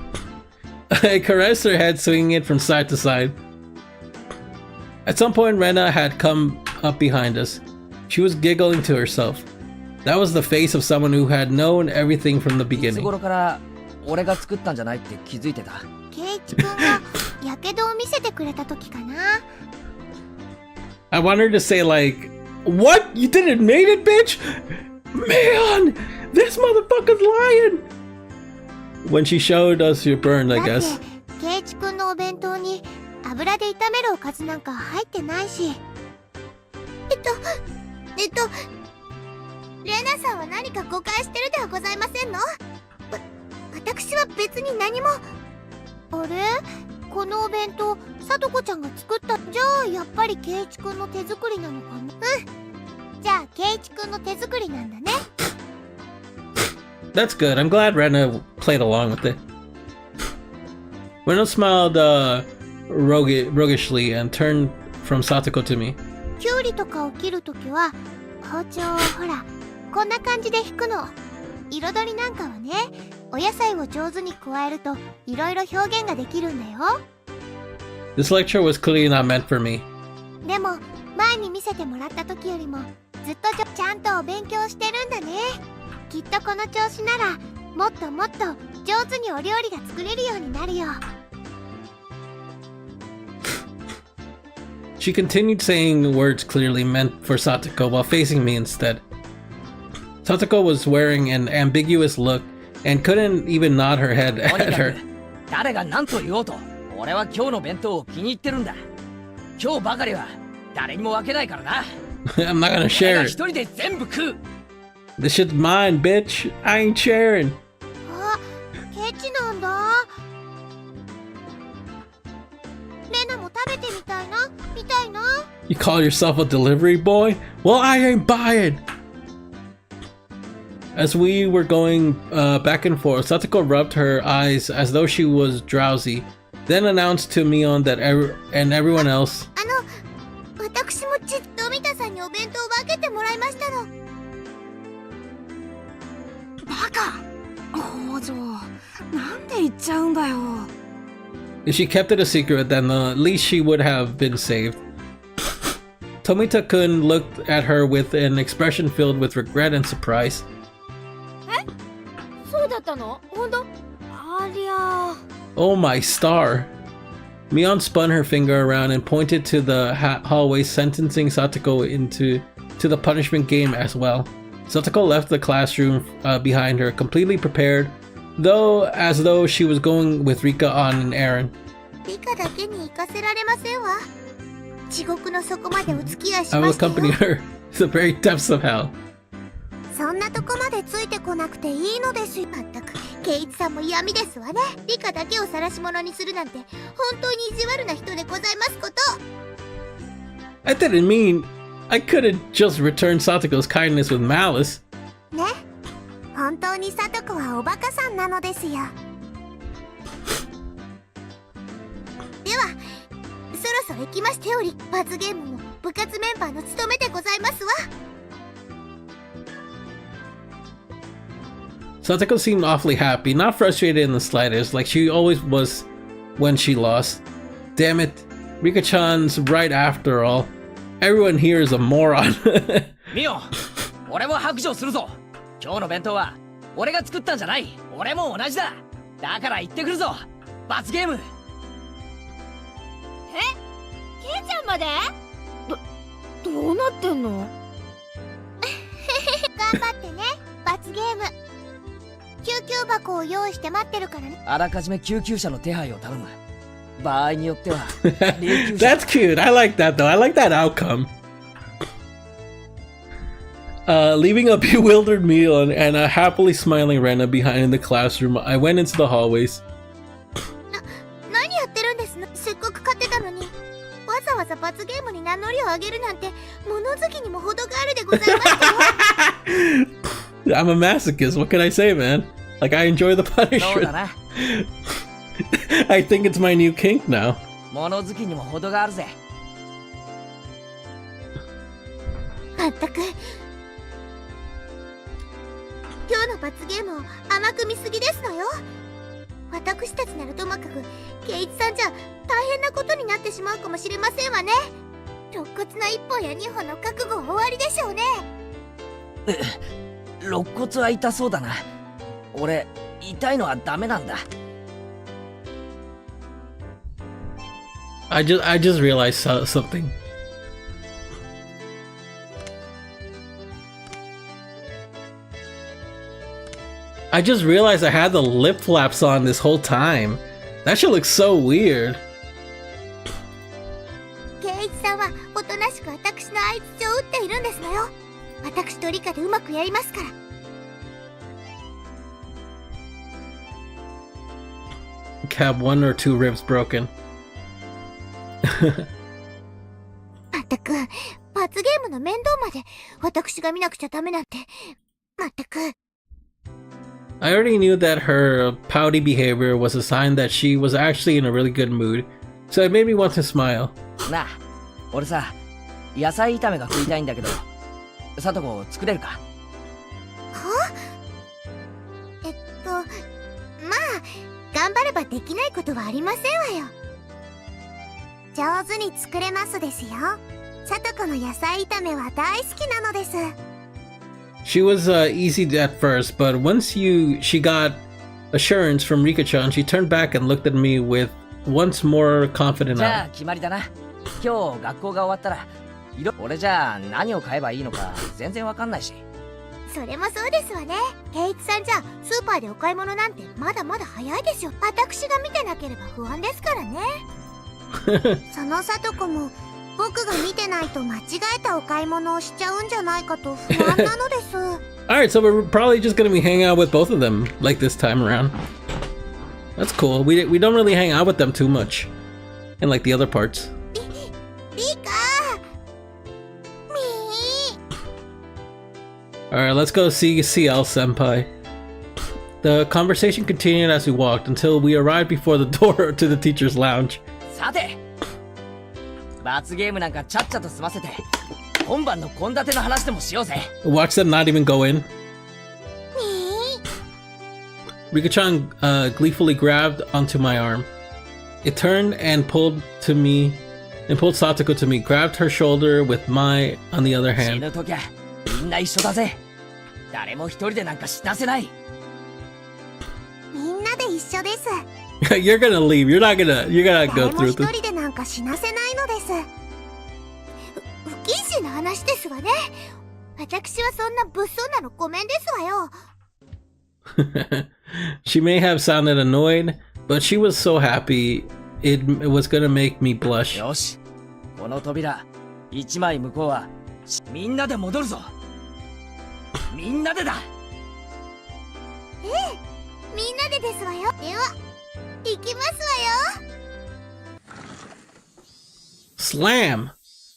I caressed her head, swinging it from side to side. At some point, Rena had come up behind us. She was giggling to herself. That was the face of someone who had known everything from the いつ beginning. 頃から俺が作ったんじゃないって気づいてた。ケイチくんがやけどを見せてくれた時かな。I want her to say like, "What? You didn't made it, bitch? Man, this motherfucker's lying." When she showed us your burn, I だって guess. ケイチくんのお弁当に油で炒めるおかずなんか入ってないし。レナさんは何か誤解してるではございませんの？私は別に何も。あれ？このお弁当、さとこちゃんが作った。じゃあやっぱりケイチくんの手作りなのかな？うん。じゃあケイチくんの手作りなんだね。That's good. I'm glad Rena played along with it. Rena smiled roguishly and turned from Satoko to me. キュウリとかを切るときは包丁をほらこんな感じで引くの。彩りなんかはね、お野菜を上手に加えるといろいろ表現ができるんだよ。 This lecture was clearly not meant for me. でも前に見せてもらった時よりもずっとちゃんとお勉強してるんだね。きっとこの調子ならもっともっと上手にお料理が作れるようになるよ。 She continued saying words clearly meant for Satoko while facing me instead. Satoko was wearing an ambiguous look and couldn't even nod her head とに at かく her. 誰が何と言おうと俺は今日の弁当を気に入ってるんだ。今日ばかりは誰にも分けないからな。 I'm not gonna 俺 share が it. 一人で全部食う。 This shit's mine, bitch. I ain't sharing. あ、ケチなんだ。レナも食べてみたいな。 You call yourself a delivery boy? Well, I ain't buying. As we were going back and forth, Satoko rubbed her eyes as though she was drowsy, then announced to Mion that and everyone else. 私もちっとミタさんにお弁当を分けてもらいましたの。バカ。王女、なんで言っちゃうんだよ。 If she kept it a secret, then at least she would have been saved. Tomita-kun looked at her with an expression filled with regret and surprise. そうだったの？本当？ありゃ。 Oh my star! Mion spun her finger around and pointed to the hallway, sentencing Satoko to the punishment game as well. Satoko left the classroom behind her, completely prepared, as though she was going with Rika on an errand. リカだけに行かせられませんわ。地獄の底までお付き合いし I ま will したよ。 accompany her to the very depths of hell. そんなとこまでついてこなくていいのですよ。まったく、ケイイチさんも闇ですわね。リカだけを晒し者にするなんて、本当に意地悪な人でございますこと。I didn't mean I couldn't just return Satoko's kindness with malice. ね。本当にサトコはおバカさんなのですよ。では、そろそろ行きましてより、罰ゲームも部活メンバーの務めでございますわ。Satoko seemed awfully happy, not frustrated in the slightest, like she always was when she lost. Damn it, Rika-chan's right after all. Everyone here is a moron. ミオ、俺も白状するぞ。今日の弁当は俺が作ったんじゃない。俺も同じだ。だから行ってくるぞ。罰ゲーム。ケイちゃんまで？どうなってんの？頑張ってね、罰ゲーム。救急箱を用意して待ってるからね。あらかじめ救急車の手配を頼む。場合によっては霊柩車。 That's cute. I like that though. I like that outcome. Leaving a bewildered Mio and a happily smiling Rena behind in the classroom, I went into the hallways. 何やってるんですの？せっかく買ってたのに。わざわざ罰ゲームに名乗りを上げるなんて、物好きにも程があるでございますよ。I'm a masochist. What can I say, man? Like, I enjoy the そうだ punishment. な。 I think it's my new kink now. 物好きにも程があるぜ。まったく。今日の罰ゲームを甘く見すぎですのよ。私たちならともかく、ケイイチさんじゃ大変なことになってしまうかもしれませんわね。肋骨の1本や2本の覚悟は終わりでしょうね。肋骨は痛そうだな。俺、痛いのはダメなんだ。I just realized something. I just realized I had the lip flaps on this whole time. That shit looks so weird. ケイイチさんはおとなしく私の相槌を打っているんですのよ。私とリカでうまくやりますから。Have one or two ribs broken. まったく、罰ゲームの面倒まで私が見なくちゃダメなんて。まったく。I already knew that her pouty behavior was a sign that she was actually in a really good mood, so it made me want to smile. なあ、俺さ、野菜炒めが食いたいんだけど、さとこ作れるか？は？まあ、頑張ればできないことはありませんわよ。上手に作れますですよ。さとこの野菜炒めは大好きなのです。She was easy at first, but once she got assurance from Rika-chan, she turned back and looked at me with once more confident じゃあ eyes. 決まりだな。今日学校が終わったら、俺じゃあ何を買えばいいのか全然わかんないし。それもそうですわね。ケイイチさんじゃスーパーでお買い物なんてまだまだ早いですよ。私が見てなければ不安ですからね。そのさとこも僕が見てないと間違えたお買い物をしちゃうんじゃないかと不安なのです。Alright, so we're probably just gonna be hanging out with both of them, like this time around. That's cool. We don't really hang out with them too much. In like the other parts. リカみー Alright, let's go see CL Senpai. The conversation continued as we walked until we arrived before the door to the teacher's lounge. さて、罰ゲームなんかちゃっちゃと済ませて、今晩の献立の話でもしようぜ。 Watch them not even go in. みー Rika-chan gleefully grabbed onto my arm. It turned and pulled Satoko to me, grabbed her shoulder with my on the other 死 hand. ぬときゃみんな一緒だぜ。誰も一人でなんか死なせない。みんなで一緒です。 You're gonna leave. You're gonna go 誰も through 一 this. 人でなんか死なせないのです。不謹慎な話ですわね。私はそんな物騒なのごめんですわよ。She may have sounded annoyed, but she was so happy it was gonna make me blush. よし、この扉1枚向こうはみんなで戻るぞ。みんなでだ。ええ、みんなでですわよ。では、行きますわよ。Slam!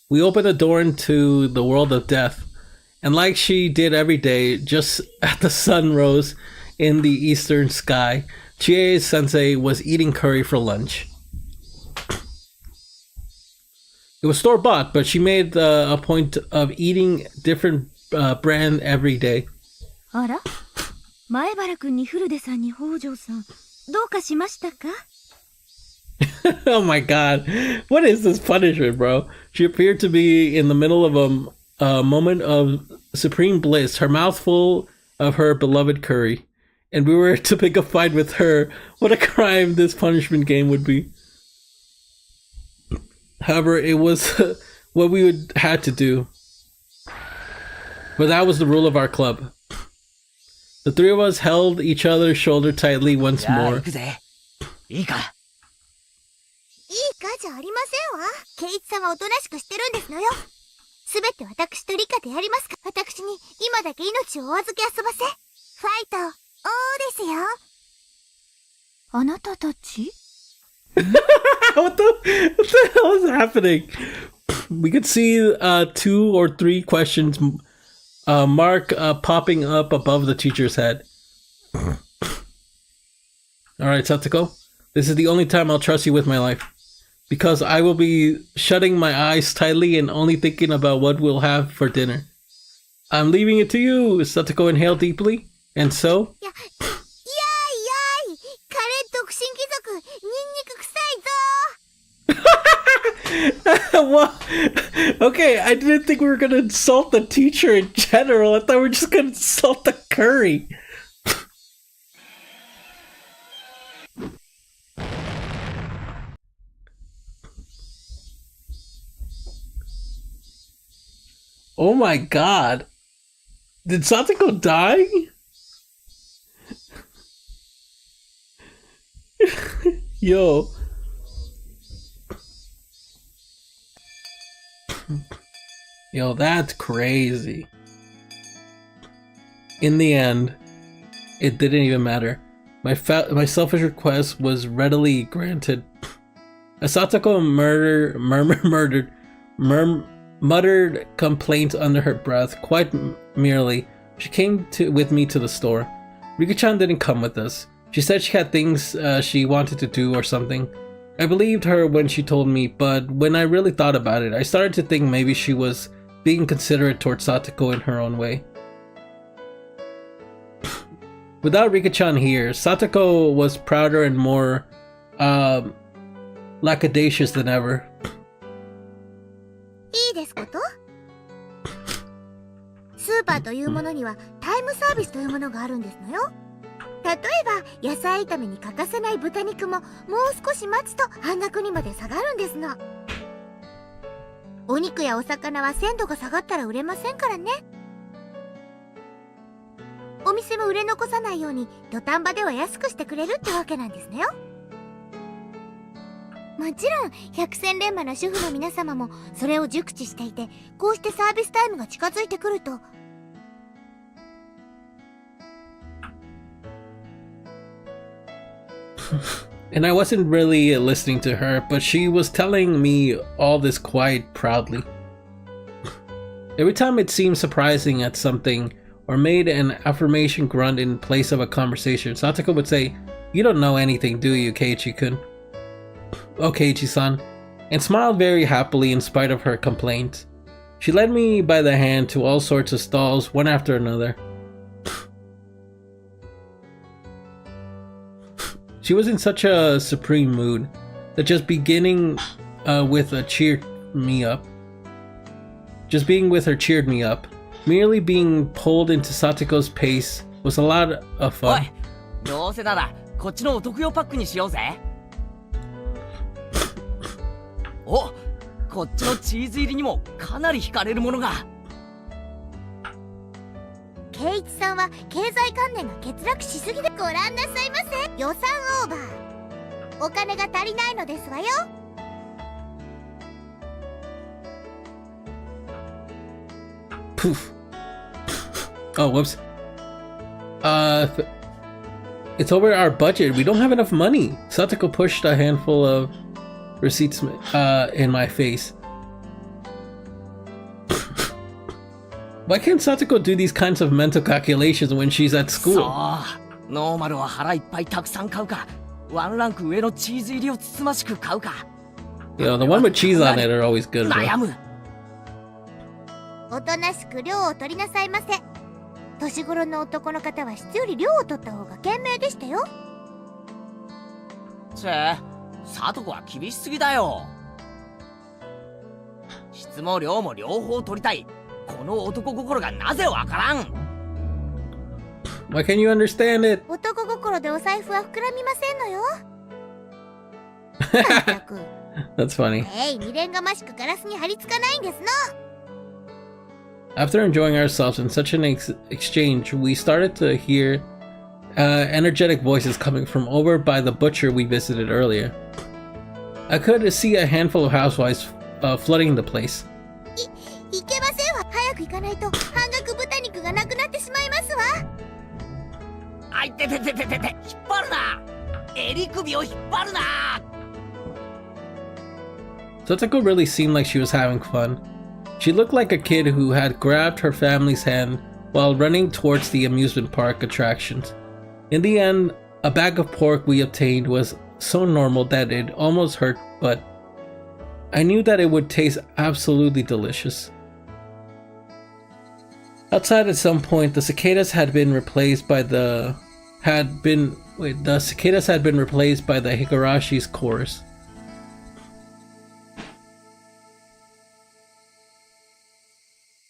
We opened a door into the world of death, and like she did every day, just as the sun rose in the eastern sky, Chie-sensei was eating curry for lunch. It was store-bought, but she made a point of eating different brand every day. あら、前原くんに古出さんに北条さん、どうかしましたか？ Oh my god. What is this punishment, bro? She appeared to be in the middle of a moment of supreme bliss, her mouth full of her beloved curry. And we were to pick a fight with her. What a crime this punishment game would be. However, it was what we would had to do. But that was the rule of our club. The three of us held each other's shoulder tightly once じゃあ more. 行くぜ。いいか。いいかじゃありませんわ。ケイイチさんはおとなしくしてるんですのよ。すべて私とリカでやりますか。私に今だけ命をお預け遊ばせ。ファイト、ですよ。あなたたち？ what the hell is happening? We could see 2 or 3 questions mark popping up above the teacher's head. Alright, Satoko. This is the only time I'll trust you with my life. Because I will be shutting my eyes tightly and only thinking about what we'll have for dinner. I'm leaving it to you. Satoko inhaled deeply. And so? やーい。カレー独身貴族、ニンニク臭いぞ。 Well, okay, I didn't think we were gonna insult the teacher in general. I thought we were just gonna insult the curry. Oh my god. Did Satoko die? Yo. Yo, that's crazy. In the end, it didn't even matter. My selfish request was readily granted. As Satoko muttered complaints under her breath, quite merely, she came with me to the store. Rika-chan didn't come with us. She said she had things she wanted to do or something. I believed her when she told me, but when I really thought about it, I started to think maybe she was being considerate towards Satoko in her own way. Without Rika-chan here, Satoko was prouder and more lackadaisious than ever. いいですこと？スーパーというものにはタイムサービスというものがあるんですのよ。例えば野菜炒めに欠かせない豚肉ももう少し待つと半額にまで下がるんですの。お肉やお魚は鮮度が下がったら売れませんからね。お店も売れ残さないように土壇場では安くしてくれるってわけなんですねよ。もちろん百戦錬磨の主婦の皆様もそれを熟知していて、こうしてサービスタイムが近づいてくるとAnd I wasn't really listening to her, but she was telling me all this quite proudly. Every time it seemed surprising at something or made an affirmation grunt in place of a conversation, Satoko would say, "You don't know anything, do you, Keiichi-kun?" "Oh, Keiichi-san," and smiled very happily in spite of her complaints. She led me by the hand to all sorts of stalls, one after another. She was in such a supreme mood that just beginning with a cheered me up. Just being with her cheered me up. Merely being pulled into Satoko's pace was a lot of fun. おい、どうせならこっちのお得用パックにしようぜ。お、こっちのチーズ入りにもかなり惹かれるものが。圭一さんは経済観念が欠落しすぎでご覧なさいませ。予算オーバー。お金が足りないのですわよ。Poof. Oh, whoops. It's over our budget. We don't have enough money. Satoko pushed a handful of receipts in my face. Why can't Satoko do these kinds of mental calculations when she's at そう school? ノーマルは腹いっぱいたくさん買うか、ワンランク上のチーズ入りをつつましく買うか。 You know, the one with cheese on it are always good, bro. 悩む。おとなしく量を取りなさいませ。年頃の男の方は質より量を取った方が賢明でしたよ。サトコは厳しすぎだよ。質も量も両方取りたい。この男心がなぜわからん。 Why can't you understand it? 男心でお財布は膨らみませんのよ。まったく。That's funny. 未練がましくガラスに張り付かないんですの。 After enjoying ourselves in such an exchange, we started to hear energetic voices coming from over by the butcher we visited earlier. I could see a handful of housewives flooding the place. いけませんわ。早く行かないと半額豚肉がなくなってしまいますわ。あいてててててて、引っ張るな。襟首を引っ張るな。 Satoko really seemed like she was having fun. She looked like a kid who had grabbed her family's hand while running towards the amusement park attractions. In the end, a bag of pork we obtained was so normal that it almost hurt, but I knew that it would taste absolutely delicious. Outside at some point, the cicadas had been replaced by the Higurashi's chorus.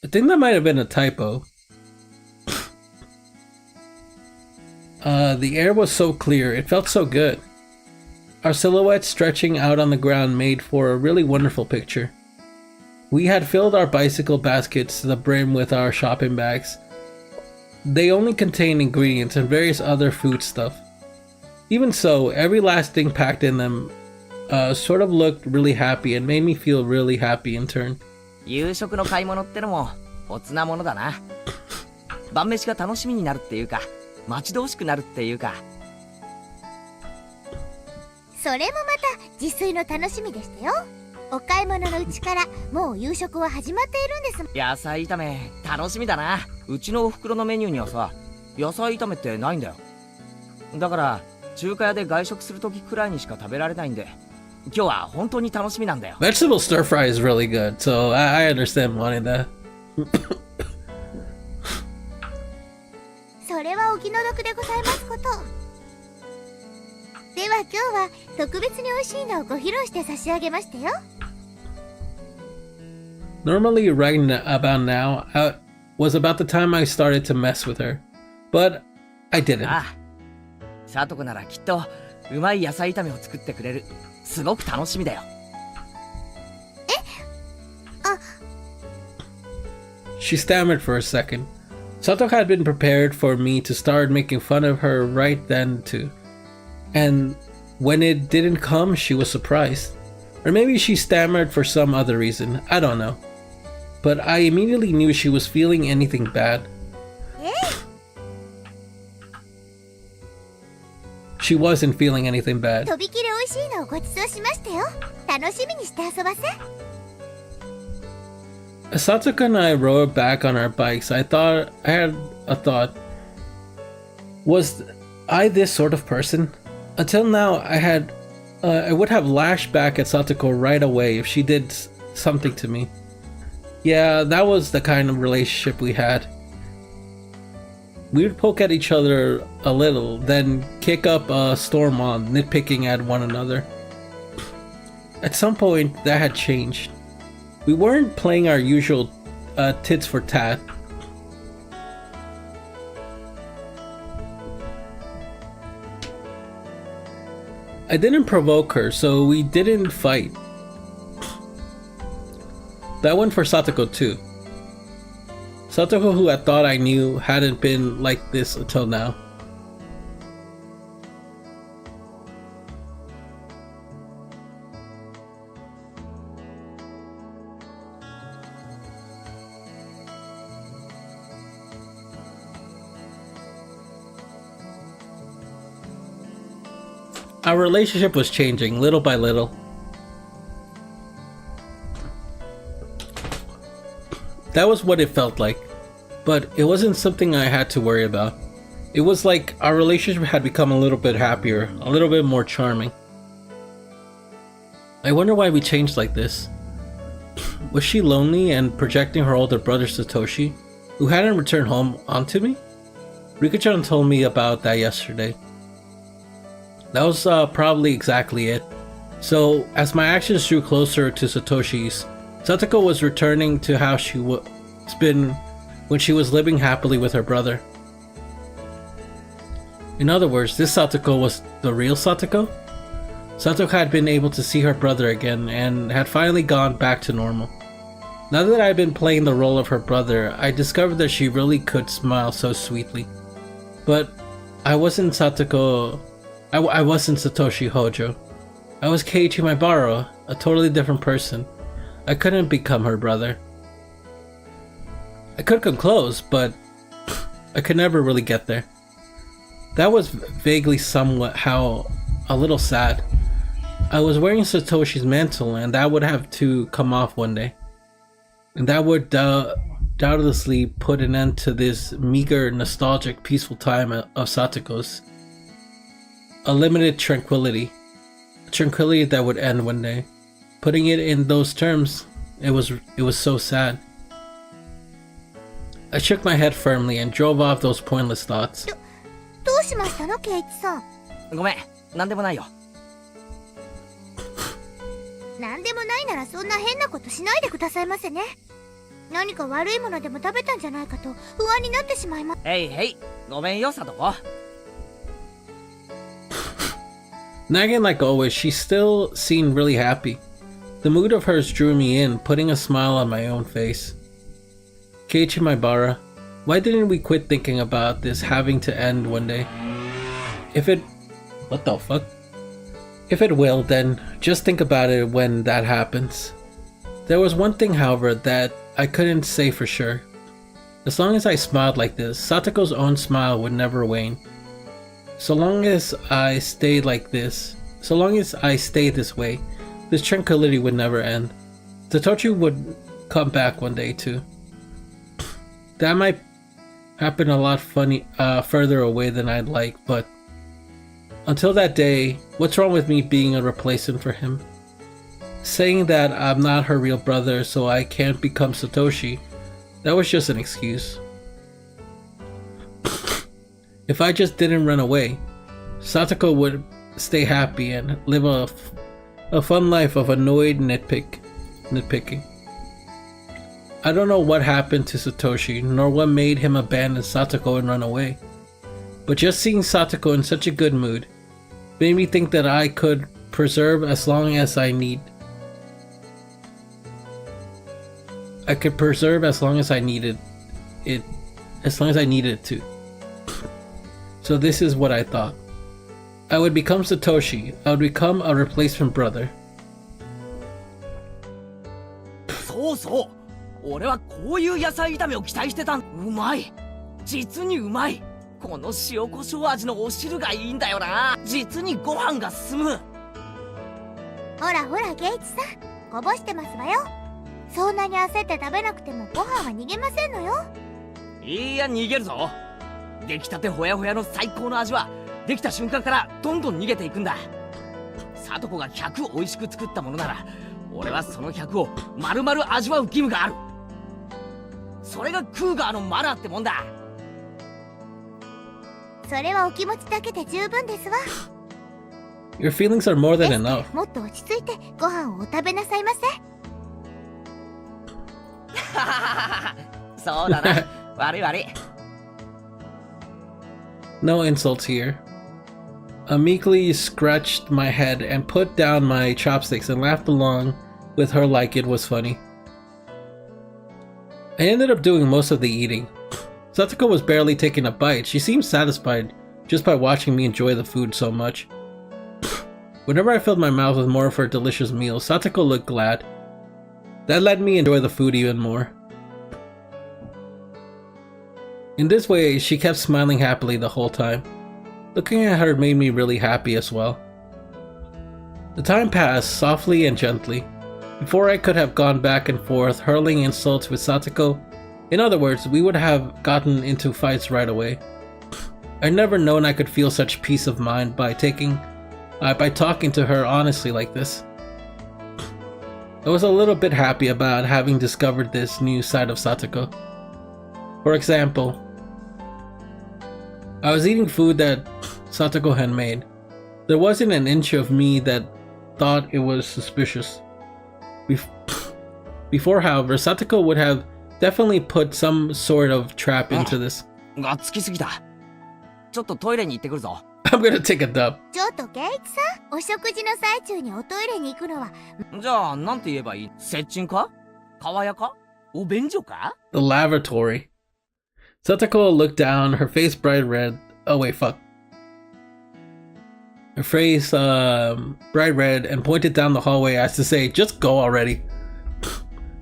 I think that might have been a typo. The air was so clear, it felt so good. Our silhouettes stretching out on the ground made for a really wonderful picture. We had filled our bicycle baskets to the brim with our shopping bags. They only contained ingredients and various other food stuff. Even so, every last thing packed in them sort of looked really happy and made me feel really happy in turn. 夕食の買い物ってのもおつなものだな。晩飯が楽しみになるっていうか、待ち遠しくなるっていうか。それもまた自炊の楽しみでしたよ。お買い物のうちからもう夕食は始まっているんです。野菜炒め楽しみだな。うちのお袋のメニューにはさ、野菜炒めってないんだよ。だから中華屋で外食する時くらいにしか食べられないんで、今日は本当に楽しみなんだよ。 Vegetable stir fry is really good, so I understand wanting that. それはお気の毒でございますこと。では今日は特別に美味しいのをご披露して差し上げましたよ。Normally, right about now was about the time I started to mess with her, but I didn't. ああ、さとこならきっとうまい野菜炒めを作ってくれる。すごく楽しみだよ。She stammered for a second. Sato had been prepared for me to start making fun of her right then too. And when it didn't come, she was surprised. Or maybe she stammered for some other reason, I don't know. But I immediately knew she was feeling anything bad. She wasn't feeling anything bad. とびきり美味しいのをごちそうしましたよ。楽しみにして遊ばせ。As Satsuka and I rode back on our bikes, I had a thought. Was I this sort of person? Until now, I would have lashed back at Satsuko right away if she did something to me. Yeah, that was the kind of relationship we had. We would poke at each other a little, then kick up a storm on, nitpicking at one another. At some point, that had changed. We weren't playing our usual tits for tat. I didn't provoke her, so we didn't fight. That went for Satoko too. Satoko, who I thought I knew, hadn't been like this until now. Our relationship was changing little by little. That was what it felt like, but it wasn't something I had to worry about. It was like our relationship had become a little bit happier, a little bit more charming. I wonder why we changed like this. Was she lonely and projecting her older brother Satoshi, who hadn't returned home, onto me? Rika-chan told me about that yesterday. That was probably exactly it. So, as my actions drew closer to Satoshi's, Satoko was returning to how she was been when she was living happily with her brother. In other words, this Satoko was the real Satoko? Satoko had been able to see her brother again and had finally gone back to normal. Now that I'd been playing the role of her brother, I discovered that she really could smile so sweetly. But I wasn't Satoko. I wasn't Satoshi Hojo. I was Keiichi Maibara, a totally different person. I couldn't become her brother. I could come close, but I could never really get there. That was vaguely somehow a little sad. I was wearing Satoshi's mantle, and that would have to come off one day. And that would doubtlessly put an end to this meager, nostalgic, peaceful time of Satoko's. A limited tranquility. A tranquility that would end one day. Putting it in those terms, it was so sad. I shook my head firmly and drove off those pointless thoughts. どうしましたのケイイチさん。ごめん、なんでもないよ。なんでもないならそんな変なことしないでくださいませね。何か悪いものでも食べたんじゃないかと不安になってしまいます。へいへい、ごめんよ、さとこ。Nagging like always, she still seemed really happy. The mood of hers drew me in, putting a smile on my own face. Keiichi Maibara, why didn't we quit thinking about this having to end one day? What the fuck? If it will, then just think about it when that happens. There was one thing, however, that I couldn't say for sure. As long as I smiled like this, Satoko's own smile would never wane. So long as I stayed this way, this tranquility would never end. Satoshi would come back one day too. That might happen a lot further away than I'd like, but until that day, what's wrong with me being a replacement for him? Saying that I'm not her real brother so I can't become Satoshi, that was just an excuse. If I just didn't run away, Satoko would stay happy and live a fun life of annoyed nitpicking. I don't know what happened to Satoshi, nor what made him abandon Satoko and run away. But just seeing Satoko in such a good mood made me think that I could preserve as long as I need. I could preserve as long as I needed it, to. So this is what I thought. I would become Satoshi. I would become a replacement brother. そうそう。俺はこういう野菜炒めを期待してたん。うまい。実にうまい。この塩コショウ味のお汁がいいんだよな。実にご飯が進む。ほらほらケイイチさん、こぼしてますわよ。そんなに焦って食べなくてもご飯は逃げませんのよ。いや逃げるぞ。出来たてほやほやの最高の味はできた瞬間からどんどん逃げていくんだ。サトコが100美味しく作ったものなら俺はその100を丸々味わう義務がある。それがクーガーのマナーってもんだ。それはお気持ちだけで十分ですわ。Your feelings are more than enough. もっと落ち着いてご飯をお食べなさいませ。そうだな。悪い悪い。No insults here. I meekly scratched my head and put down my chopsticks and laughed along with her like it was funny. I ended up doing most of the eating. Satoko was barely taking a bite. She seemed satisfied just by watching me enjoy the food so much. Whenever I filled my mouth with more of her delicious meals, Satoko looked glad. That let me enjoy the food even more. In this way, she kept smiling happily the whole time. Looking at her made me really happy as well. The time passed softly and gently. Before I could have gone back and forth hurling insults with Satoko, in other words, we would have gotten into fights right away. I'd never known I could feel such peace of mind by talking to her honestly like this. I was a little bit happy about having discovered this new side of Satoko. For example, I was eating food that Satoko had made. There wasn't an inch of me that thought it was suspicious. Before, however, Satoko would have definitely put some sort of trap into this. がっつきすぎた。ちょっとトイレに行ってくるぞ。I'm gonna take a dump. ちょっとケイチさん、お食事の最中におトイレに行くのは。じゃあ、なんて言えばいい？接近か？川屋か？お便所か？ The lavatory. Satoko looked down, her face bright red. Oh wait, fuck. Her face bright red and pointed down the hallway as to say, just go already.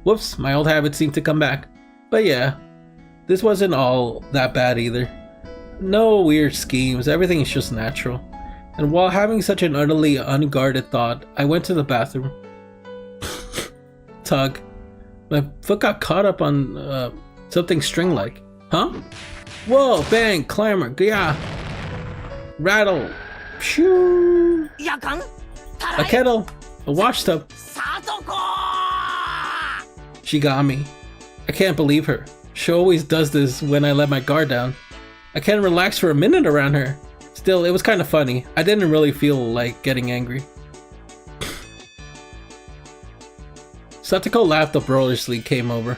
Whoops, my old habits seem to come back. But yeah, this wasn't all that bad either. No weird schemes, everything is just natural. And while having such an utterly unguarded thought, I went to the bathroom. Tug. My foot got caught up on something string-like. Huh? Whoa, bang, clamor, yeah. Rattle. Phew. A kettle. A washtub. She got me. I can't believe her. She always does this when I let my guard down. I can't relax for a minute around her. Still, it was kind of funny. I didn't really feel like getting angry. Satoko laughed uproariously, came over.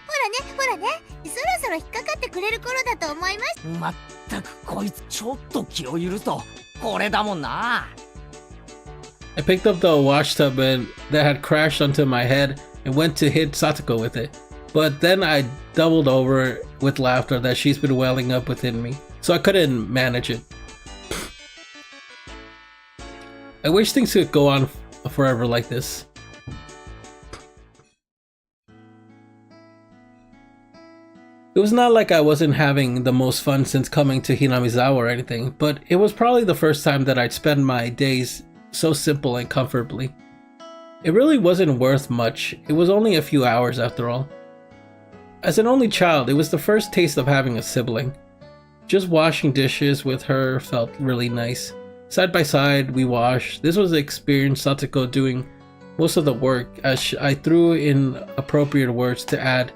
ほらね、そろそろ引っかかってくれる頃だと思います。まったくこいつちょっと気を許すとこれだもんな。I picked up the washtub that had crashed onto my head and went to hit Satoko with it. But then I doubled over with laughter that she's been welling up within me, so I couldn't manage it. I wish things could go on forever like this. It was not like I wasn't having the most fun since coming to Hinamizawa or anything, but it was probably the first time that I'd spend my days so simple and comfortably. It really wasn't worth much. It was only a few hours after all. As an only child, it was the first taste of having a sibling. Just washing dishes with her felt really nice. Side by side, we washed. This was the experience Satoko doing most of the work as I threw in appropriate words to add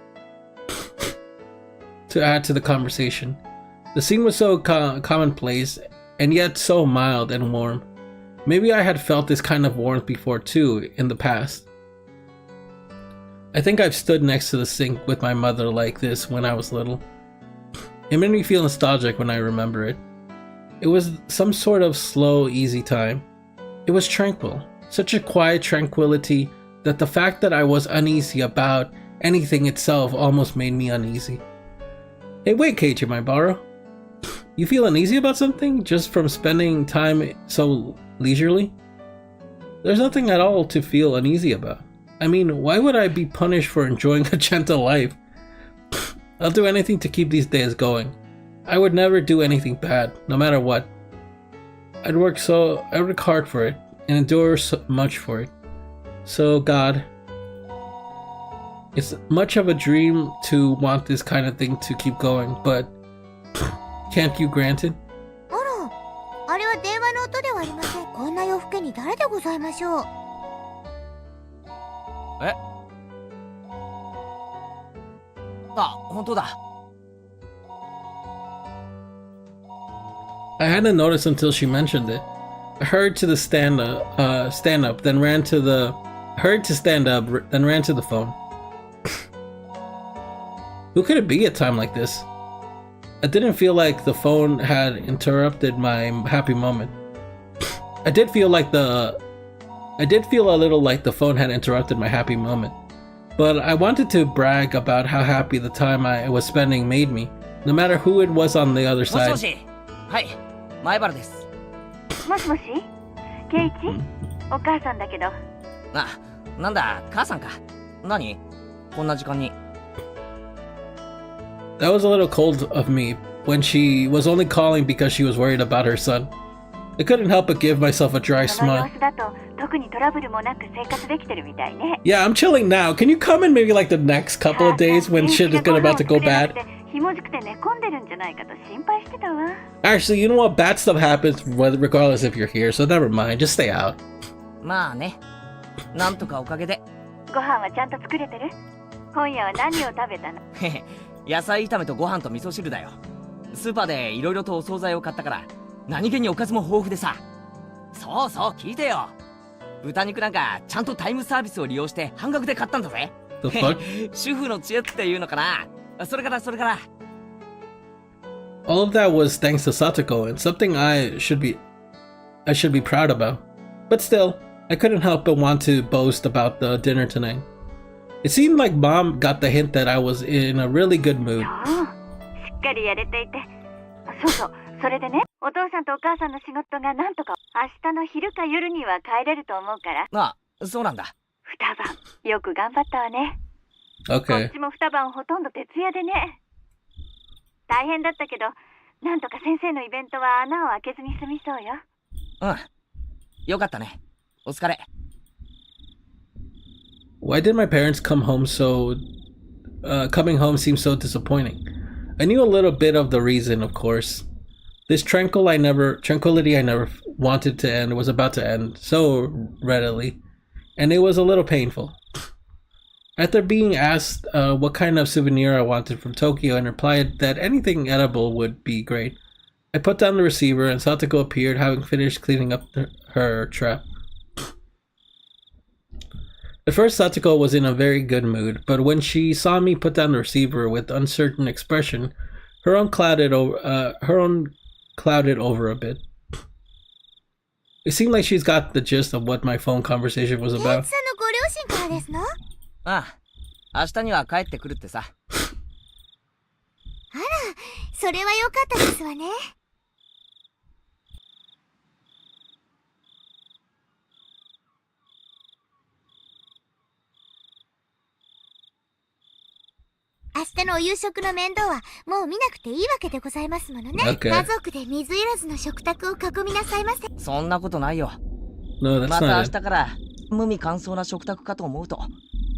to the conversation. The scene was so commonplace and yet so mild and warm. Maybe I had felt this kind of warmth before too in the past. I think I've stood next to the sink with my mother like this when I was little. It made me feel nostalgic when I remember it. It was some sort of slow, easy time. It was tranquil, such a quiet tranquility that the fact that I was uneasy about anything itself almost made me uneasy. Hey, wait, Keiichi, my borrow. You feel uneasy about something just from spending time so leisurely? There's nothing at all to feel uneasy about. I mean, why would I be punished for enjoying a gentle life? I'll do anything to keep these days going. I would never do anything bad, no matter what. I'd work hard for it, and endure so much for it. So, God, it's much of a dream to want this kind of thing to keep going, but can't you grant it? あら、あれは電話の音ではありません。こんな夜更けに誰でございましょう。え？あ、本当だ。I hadn't noticed until she mentioned it. I hurried to stand up, then ran to the phone. Who could it be at a time like this? I didn't feel like the phone had interrupted my happy moment. I did feel a little like the phone had interrupted my happy moment. but I wanted to brag about how happy the time I was spending made me, no matter who it was on the other もし side. もし。はい、前原です。もしもしケイチ、お母さんだけど。あ、なんだ、母さんか。何こんな時間に。That was a little cold of me when she was only calling because she was worried about her son. I couldn't help but give myself a dry その様 smile. 子だと特にトラブルもなく生活できてるみたいね。 Yeah, I'm chilling now. Can you come in maybe like the next couple of days when shit is about to go bad? ひもじくて寝込んでるんじゃないかと心配してたわ。 Actually, you know what? Bad stuff happens regardless if you're here, so never mind. Just stay out. まあね。なんとかおかげで。ご飯はちゃんと作れてる？今夜は何を食べたの？へへ、野菜炒めとご飯と味噌汁だよ。スーパーでいろいろとお惣菜を買ったから、何気におかずも豊富でさ。そうそう、聞いてよ。豚肉なんかちゃんとタイムサービスを利用して半額で買ったんだぜ。The fuck? 主婦の知恵っていうのかな。それから。 All of that was thanks to Satoko and something I should be proud about. But still, I couldn't help but want to boast about the dinner tonight. It seemed like Mom got the hint that I was in a really good mood. そう、しっかりやれていて。そうそう、それでね、お父さんとお母さんの仕事がなんとか明日の昼か夜には帰れると思うから。ああ、そうなんだ。二晩、よく頑張ったわね。こ Okay. っちも二晩ほとんど徹夜でね。大変だったけど、なんとか先生のイベントは穴を開けずに済みそうよ。うん。よかったね。お疲れ。Why did my parents coming home seem so disappointing? I knew a little bit of the reason, of course. This tranquility I never wanted to end was about to end so readily, and it was a little painful. After being asked what kind of souvenir I wanted from Tokyo and replied that anything edible would be great, I put down the receiver and Satoko appeared, having finished cleaning up her trap. At first, Satoko was in a very good mood, but when she saw me put down the receiver with uncertain expression, her own clouded over a bit. It seemed like she's got the gist of what my phone conversation was ケイ about. チさんのご両親からですの？ああ、明日には帰ってくるってさ。それは良かったですわね。明日のお夕食の面倒はもう見なくていいわけでございますものね。 Okay. 家族で水入らずの食卓を囲みなさいませ。そんなことないよ。 No, that's また not 明 it. 日から無味乾燥な食卓かと思うと、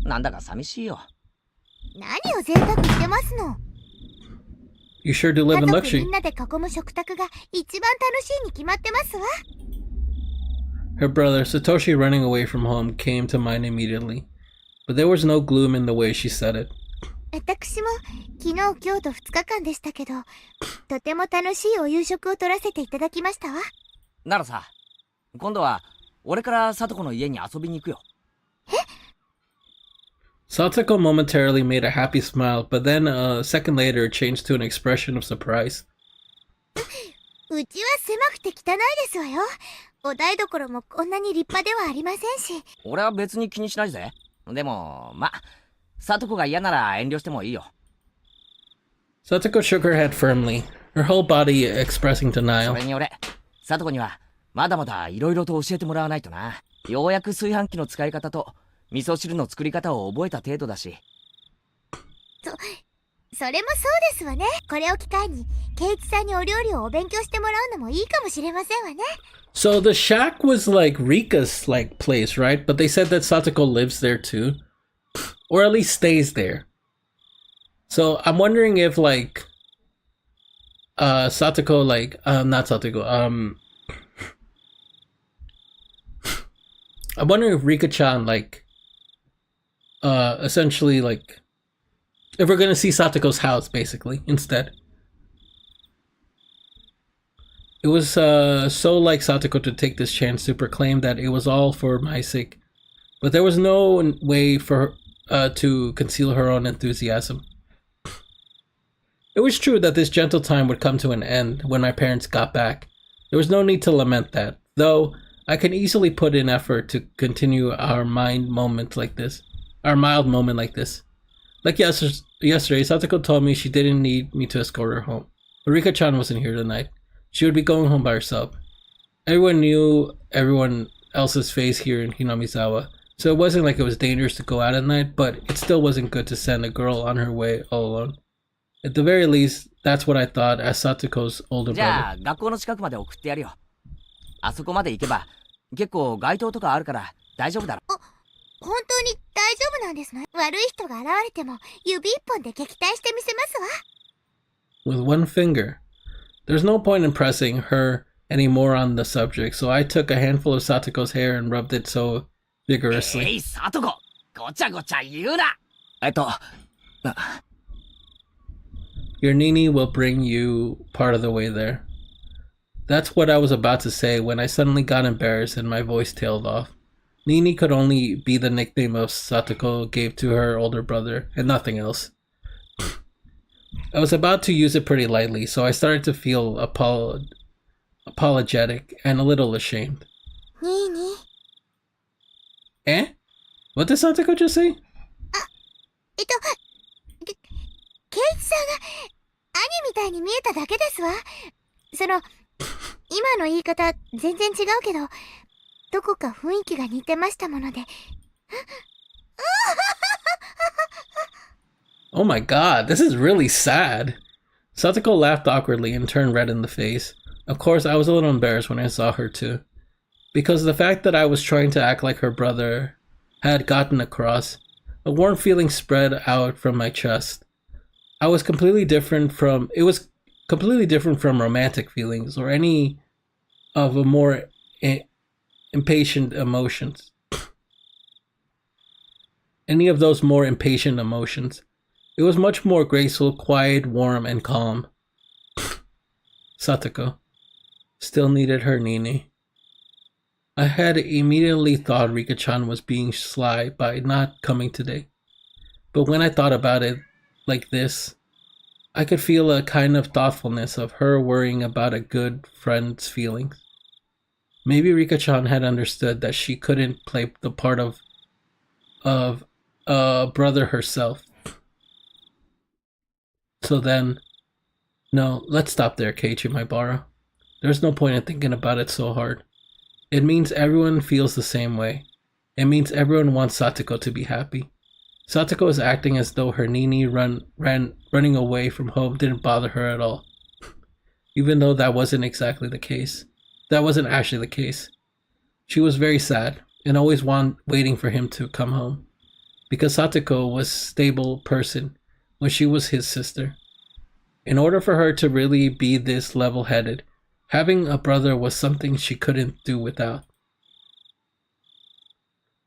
なんだか寂しいよ。何を贅沢してますの。 You sure do 家 live in 族 luxury. みんなで囲む食卓が一番楽しいに決まってますわ。 Her brother, Satoshi running away from home, came to mind immediately. But there was no gloom in the way she said it. 私も昨日今日と2日間でしたけど、とても楽しいお夕食を取らせていただきましたわ。ならさ、今度は俺からサトコの家に遊びに行くよ。Satoko momentarily made a happy smile, but then a second later it changed to an expression of surprise. うちは狭くて汚いですわよ。お台所もこんなに立派ではありませんし。俺は別に気にしないぜ。でも、サトコが嫌なら遠慮してもいいよ。 Satoko shook her head firmly, her whole body expressing そ denial. れに俺、サトコにはまだまだいろいろと教えてもらわないとな。ようやく炊飯器の使い方と味噌汁の作り方を覚えた程度だし。それもそうですわね。これを機会にケイチさんにお料理をお勉強してもらうのもいいかもしれませんわね。 So the shack was like Rika's like place, right? But they said that Satoko lives there too. Or at least stays there. So I'm wondering if like Satoko like not Satoko, I'm wondering if Rika-chan like essentially like if we're gonna see Satoko's house basically instead. It was so like Satoko to take this chance to proclaim that it was all for my sake, but there was no way for her to conceal her own enthusiasm. It was true that this gentle time would come to an end when my parents got back. There was no need to lament that, though I can easily put in effort to continue our mind moments like this. our mild moment like this. Like yesterday, Satoko told me she didn't need me to escort her home. But Rika-chan wasn't here tonight. She would be going home by herself. Everyone knew everyone else's face here in Hinamizawa, so it wasn't like it was dangerous to go out at night, but it still wasn't good to send a girl on her way all alone. At the very least, that's what I thought as Satoko's older じゃ brother. あ学校の近くまで送ってやるよ。あそこまで行けば結構街灯とかあるから大丈夫だろ。本当に大丈夫なんですね。悪い人が現れても指一本で撃退してみせますわ。 With one finger. There's no point in pressing her anymore on the subject, so I took a handful of Satoko's hair and rubbed it so vigorously. サトコ、ごちゃごちゃ言うな。Your Nini will bring you part of the way there. That's what I was about to say when I suddenly got embarrassed and my voice tailed off. Nini could only be the nickname of Satoko gave to her older brother, and nothing else. I was about to use it pretty lightly, so I started to feel apologetic and a little ashamed. ニーニー。 Eh? What did Satoko just say? ケイチさんが兄みたいに見えただけですわ。今の言い方全然違うけど、どこか雰囲気が似てましたもので。Oh my god, this is really sad. Satoko laughed awkwardly and turned red in the face. Of course, I was a little embarrassed when I saw her too. Because the fact that I was trying to act like her brother had gotten across, a warm feeling spread out from my chest. It was completely different from romantic feelings or any of a more impatient emotions. Any of those more impatient emotions. It was much more graceful, quiet, warm, and calm. Satoko still needed her Nini. I had immediately thought Rika-chan was being sly by not coming today. But when I thought about it like this, I could feel a kind of thoughtfulness of her worrying about a good friend's feelings. Maybe Rika-chan had understood that she couldn't play the part of a brother herself. So then, no, let's stop there, Keiichi Maibara. There's no point in thinking about it so hard. It means everyone feels the same way. It means everyone wants Satoko to be happy. Satoko is acting as though her Nini running away from home didn't bother her at all. Even though that wasn't actually the case. She was very sad and always waiting for him to come home. Because Satoko was a stable person when she was his sister. In order for her to really be this level-headed, having a brother was something she couldn't do without.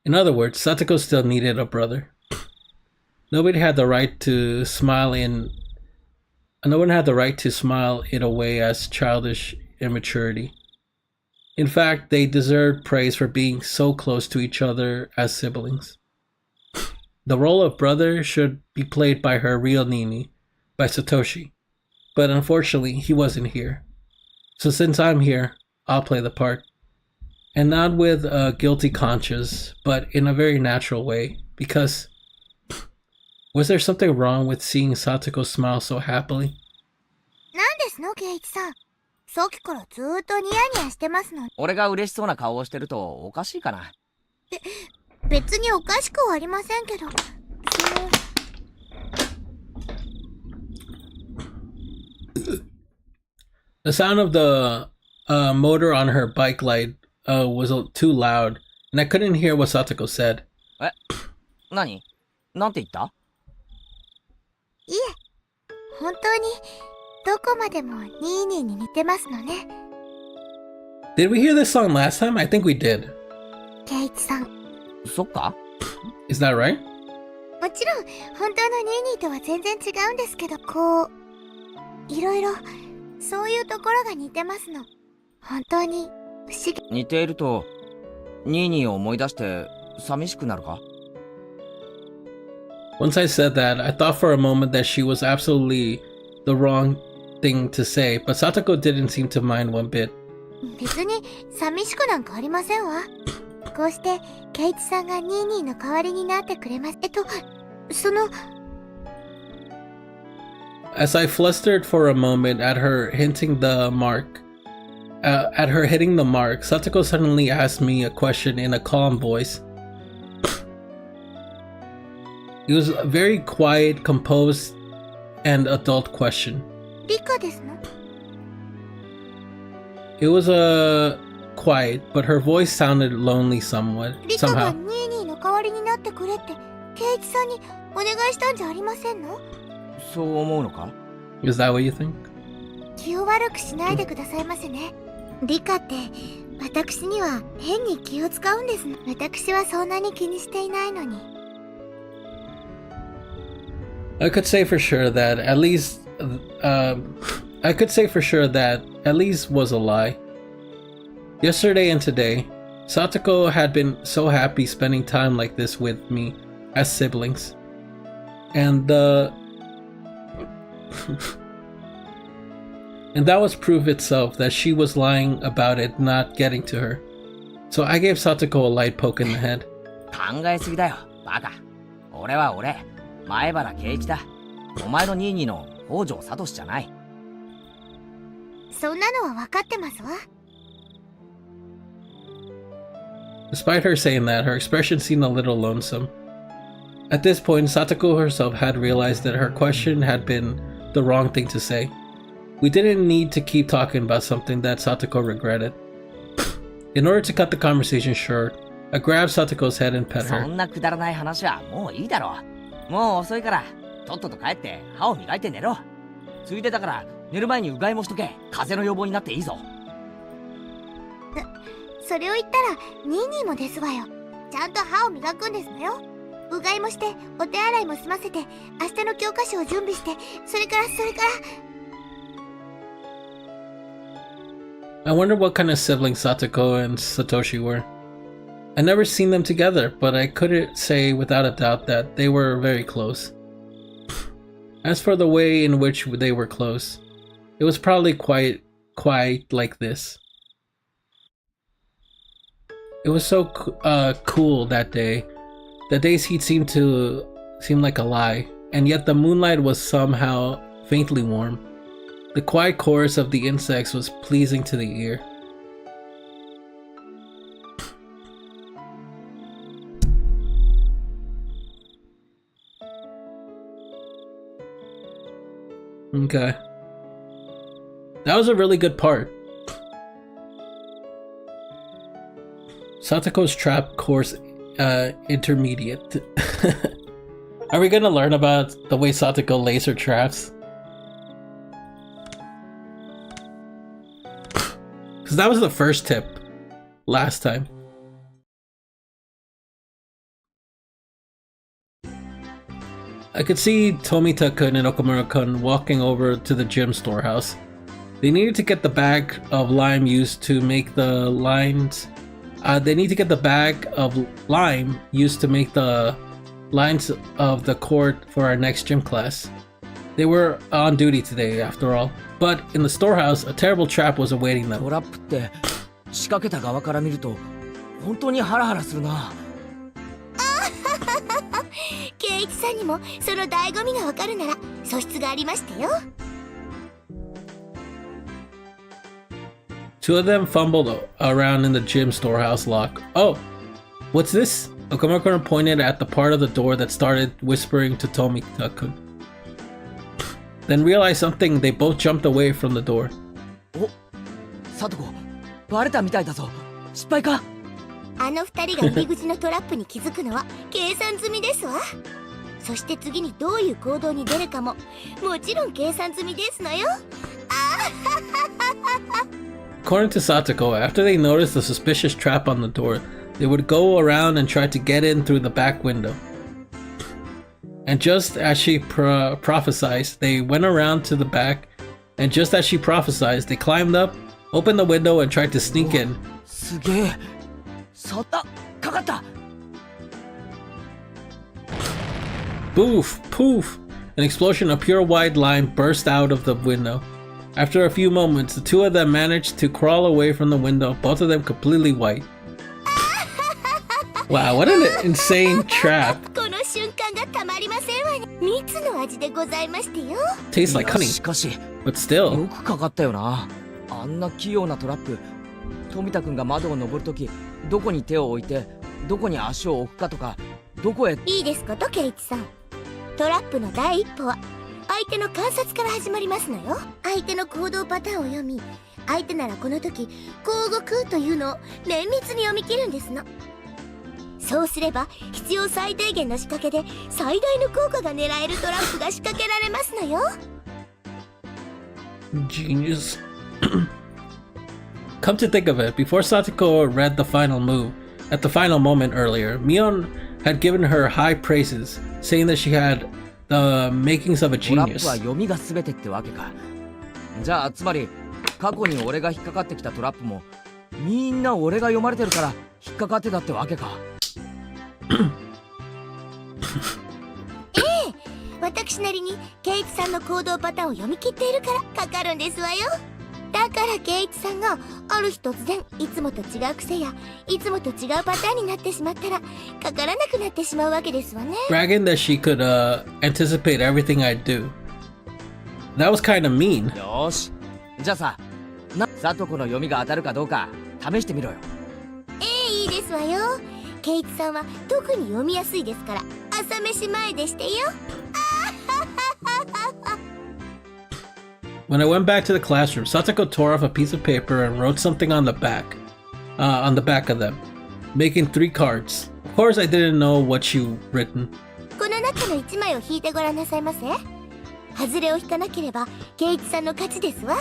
In other words, Satoko still needed a brother. Nobody had the right to smile it away as childish immaturity. In fact, they deserved praise for being so close to each other as siblings. The role of brother should be played by her real Nini, by Satoshi. But unfortunately, he wasn't here. So since I'm here, I'll play the part. And not with a guilty conscience, but in a very natural way. Because, was there something wrong with seeing Satoko smile so happily? なんですの、ケイチさん。さっきからずーっとニヤニヤしてますの。俺が嬉しそうな顔をしてるとおかしいかな。別におかしくはありませんけど。The sound of the motor on her bike light was too loud, and I couldn't hear what Satoko said. 何？なんて言った？いえ、本当にどこまでもニーニーに似てますのね。Did we hear this song last time? I think we did. ケイチさん。そっか？ Is that right? もちろん本当のニーニーとは全然違うんですけど、いろいろそういうところが似てますの。本当に不思議。似ているとニーニーを思い出して寂しくなるか？ Once I said that, I thought for a moment that she was absolutely the wrong thing to say, but Satoko didn't seem to mind one bit. 別に寂しくなんかありませんわ。こうしてケイチさんがニーニーの代わりになってくれます。その As I flustered for a moment at her hitting the mark, Satoko suddenly asked me a question in a calm voice. It was a very quiet, composed, and adult question. リカですの？ It was quiet, but her voice sounded lonely somewhat リカが somehow. ニーニーの代わりになってくれってケイチさんにお願いしたんじゃありませんの？そう思うのか？ Is that what you think? 気を悪くしないでくださいませね。リカって私には変に気を使うんですの。私はそんなに気にしていないのに。I could say for sure that at least was a lie. Yesterday and today, Satoko had been so happy spending time like this with me as siblings. And and that was proof itself that she was lying about it not getting to her. So I gave Satoko a light poke in the head. 考えすぎだよ、バカ。俺は俺、前原圭一だ。お前のニーニーの北条聡じゃない。そんなのは分かってますわ。Despite her saying that, her expression seemed a little lonesome. At this point, Satoko herself had realized that her question had been the wrong thing to say. We didn't need to keep talking about something that Satoko regretted. In order to cut the conversation short, I grabbed Satoko's head and pet そ her. んなくだらない話はもういいだろう。もう遅いから、とっとと帰って歯を磨いて寝ろ。ついでだから、寝る前にうがいもしとけ。風邪の予防になっていいぞ。それを言ったらニーニーもですわよ。ちゃんと歯を磨くんですのよ。うがいもしてお手洗いも済ませて明日の教科書を準備してそれから I wonder what kind of siblings Satoko and Satoshi were. I never seen them together, but I couldn't say without a doubt that they were very close. As for the way in which they were close, it was probably quite like this. It was so cool that day. The day's heat seemed like a lie, and yet the moonlight was somehow faintly warm. The quiet chorus of the insects was pleasing to the ear. Okay. That was a really good part. Satoko's trap course intermediate. Are we gonna learn about the way Satoko lays her traps? Because that was the first tip last time. I could see Tomita-kun and Okamura-kun walking over to the gym storehouse. They needed to get the bag of lime used to make the lines. They need to get the bag of lime used to make the lines of the court for our next gym class. They were on duty today, after all. But in the storehouse, a terrible trap was awaiting them. トラップって仕掛けた側から見ると本当にハラハラするな。ケイイチさんにもその醍醐味がわかるなら素質がありましたよ。Two of them fumbled around in the gym storehouse lock. Oh, what's this? Okamura-kun pointed at the part of the door that started whispering to Tomita-kun. Then realized something, they both jumped away from the door. お、サトコ、バレたみたいだぞ。失敗か？あの二人が入り口のトラップに気づくのは計算済みですわ。そして次にどういう行動に出るかももちろん計算済みですのよ。According to Satoko, after they noticed the suspicious trap on the door, they would go around and try to get in through the back window. And just as she prophesied, they went around to the back, and just as she prophesied, they climbed up, opened the window, and tried to sneak in. すげえ。かかった。Boof! Poof! An explosion of pure white lime burst out of the window. After a few moments, the two of them managed to crawl away from the window, both of them completely white. Wow, what an insane trap. この瞬間がたまりませんわね。蜜の味でございましてよ。 Tastes like いや honey, しかし but still. よくかかったよな。あんな器用なトラップ。富田くんが窓を登るときどこに手を置いてどこに足を置くかとかどこへ。いいですことケイチさん。トラップの第一歩は相手の観察から始まりますのよ。相手の行動パターンを読み、相手ならこの時こう動くというのを綿密に読み切るんですの。そうすれば必要最低限の仕掛けで最大の効果が狙えるトラップが仕掛けられますのよ。 Genius. Come to think of it, before Satoko read the final move, at the final moment earlier, Mion had given her high praises, saying that she had the makings of a トラッ genius. プは読みが全てってわけか。じゃあつまり過去に俺が引っかかってきたトラップもみんな俺が読まれてるから引っかかってたってわけか。私なりにケイチさんの行動パターンを読み切っているからかかるんですわよ。だからケイチさんがある日突然いつもと違う癖やいつもと違うパターンになってしまったらかからなくなってしまうわけですわね。 Bragging that she could anticipate everything I'd do. That was kind of mean. よーし。じゃあさ、さとこの読みが当たるかどうか試してみろよ。いいですわよ。ケイチさんは特に読みやすいですから朝飯前でしてよ。 When I went back to the classroom, Satoko tore off a piece of paper and wrote something on the back of them, making 3 cards. Of course, I didn't know what she'd written. この中の1枚を引いてごらんなさいませ。外れを引かなければケイチさんの勝ちですわ。よ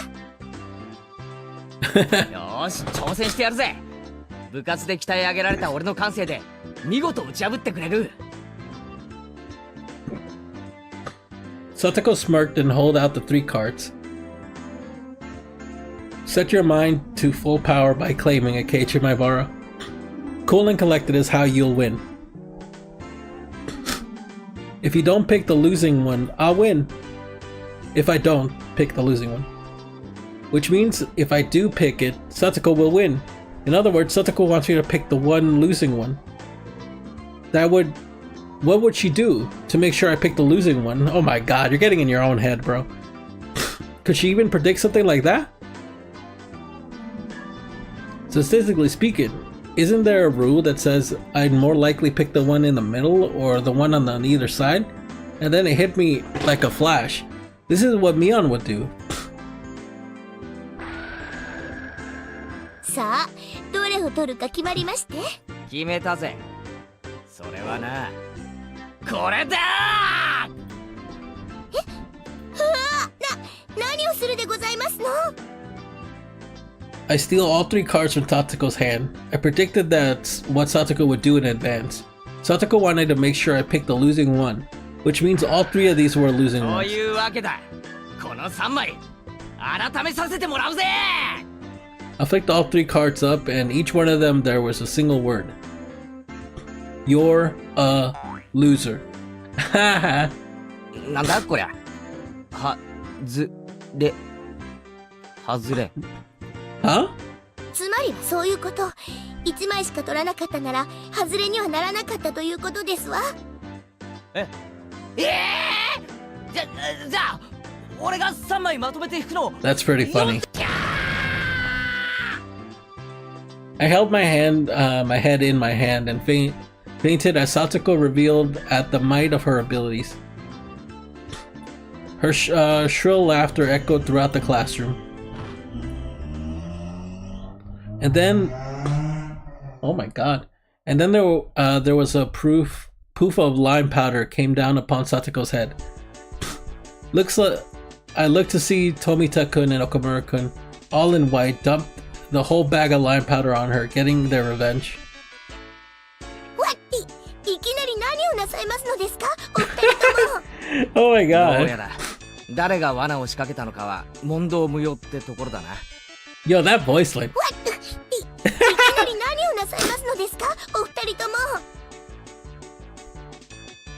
ーし、挑戦してやるぜ。部活で鍛え上げられた俺の感性で見事打ち破ってくれる。 Satoko smirked and held out the 3 cards. Set your mind to full power by claiming a Keiichi Maibara. Cool and collected is how you'll win. If you don't pick the losing one, I'll win. If I don't pick the losing one. Which means if I do pick it, Satoko will win. In other words, Satoko wants me to pick the one losing one. What would she do to make sure I pick the losing one? Oh my god, you're getting in your own head, bro. Could she even predict something like that? Statistically speaking, isn't there a rule that says I'd more likely pick the one in the middle or the one on either side? And then it hit me like a flash. This is what Mion would do. さあどれを取るか決まりまして。決めたぜ。それはな、これだー。何をするでございますの。 I steal all 3 cards from Satoko's hand. I predicted that's what Satoko would do in advance. Satoko wanted to make sure I picked the losing one, which means all 3 of these were losing そう ones. いうわけだ。この3枚改めさせてもらうぜ。 I flicked all 3 cards up, and each one of them there was a single word. You're a loser. Haha. なんだこりゃ。はずれ外れ。 Huh? つまりはそういうこと。1枚しか取らなかったなら外れにはならなかったということですわ。じゃあ俺が3枚まとめて引くの。 That's pretty funny. I held my head in my hand and fainted as Satoko revealed at the might of her abilities. Her shrill laughter echoed throughout the classroom. And then, oh my god! And then there was a poof of lime powder came down upon Satoko's head. I looked to see Tomita-kun and Okamura-kun, all in white, dumped the whole bag of lime powder on her, getting their revenge. いきなり何をなさいますのですか、お二人とも。 Oh my どう god! やら誰が罠を仕掛けたのかは問答無用ってところだな。 Yo, that voice line. いきなり何をなさいますのですか、お二人とも。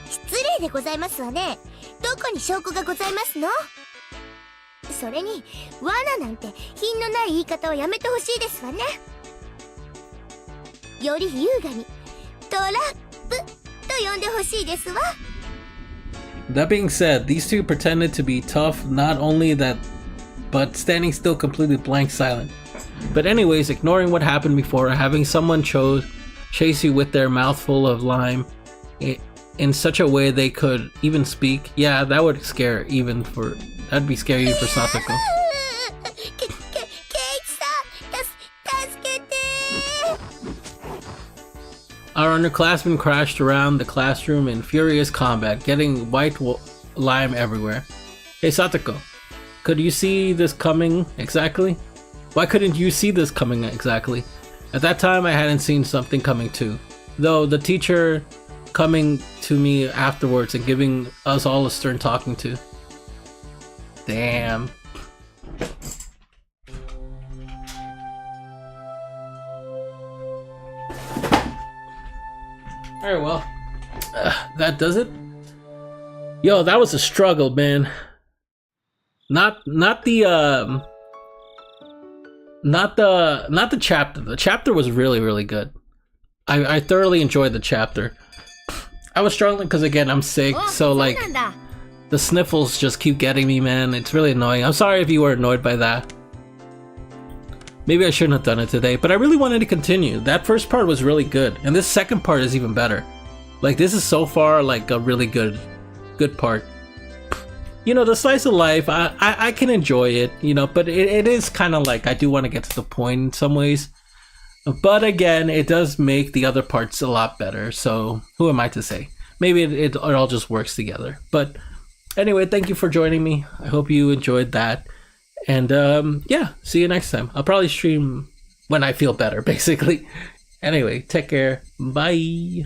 失礼でございますわね。どこに証拠がございますの。それに罠なんて品のない言い方はやめてほしいですわね。より優雅にトラップと呼んでほしいですわ。 That being said, these two pretended to be tough, not only that, but standing still completely blank silent. But anyways, ignoring what happened before, having someone chase you with their mouthful of lime in such a way they could even speak, yeah, that would scare that'd be scary even for Satoko. ケイチさん、助けて。 Our underclassmen crashed around the classroom in furious combat, getting white lime everywhere. Hey Satoko, could you see this coming exactly? Why couldn't you see this coming exactly? At that time, I hadn't seen something coming too. Though the teacher coming to me afterwards and giving us all a stern talking to. Damn. Alright, well, that does it. Yo, that was a struggle, man. Not the chapter. The chapter was really good. I thoroughly enjoyed the chapter. I was struggling because again I'm sick, so like the sniffles just keep getting me, man. It's really annoying. I'm sorry if you were annoyed by that. Maybe I shouldn't have done it today, but I really wanted to continue. That first part was really good, and this second part is even better. Like this is so far like a really good part. You know, the slice of life, I can enjoy it, you know, but it is kind of like I do want to get to the point in some ways. But again, it does make the other parts a lot better, so who am I to say? Maybe it all just works together. But anyway, thank you for joining me. I hope you enjoyed that. And yeah, see you next time. I'll probably stream when I feel better, basically. Anyway, take care. Bye.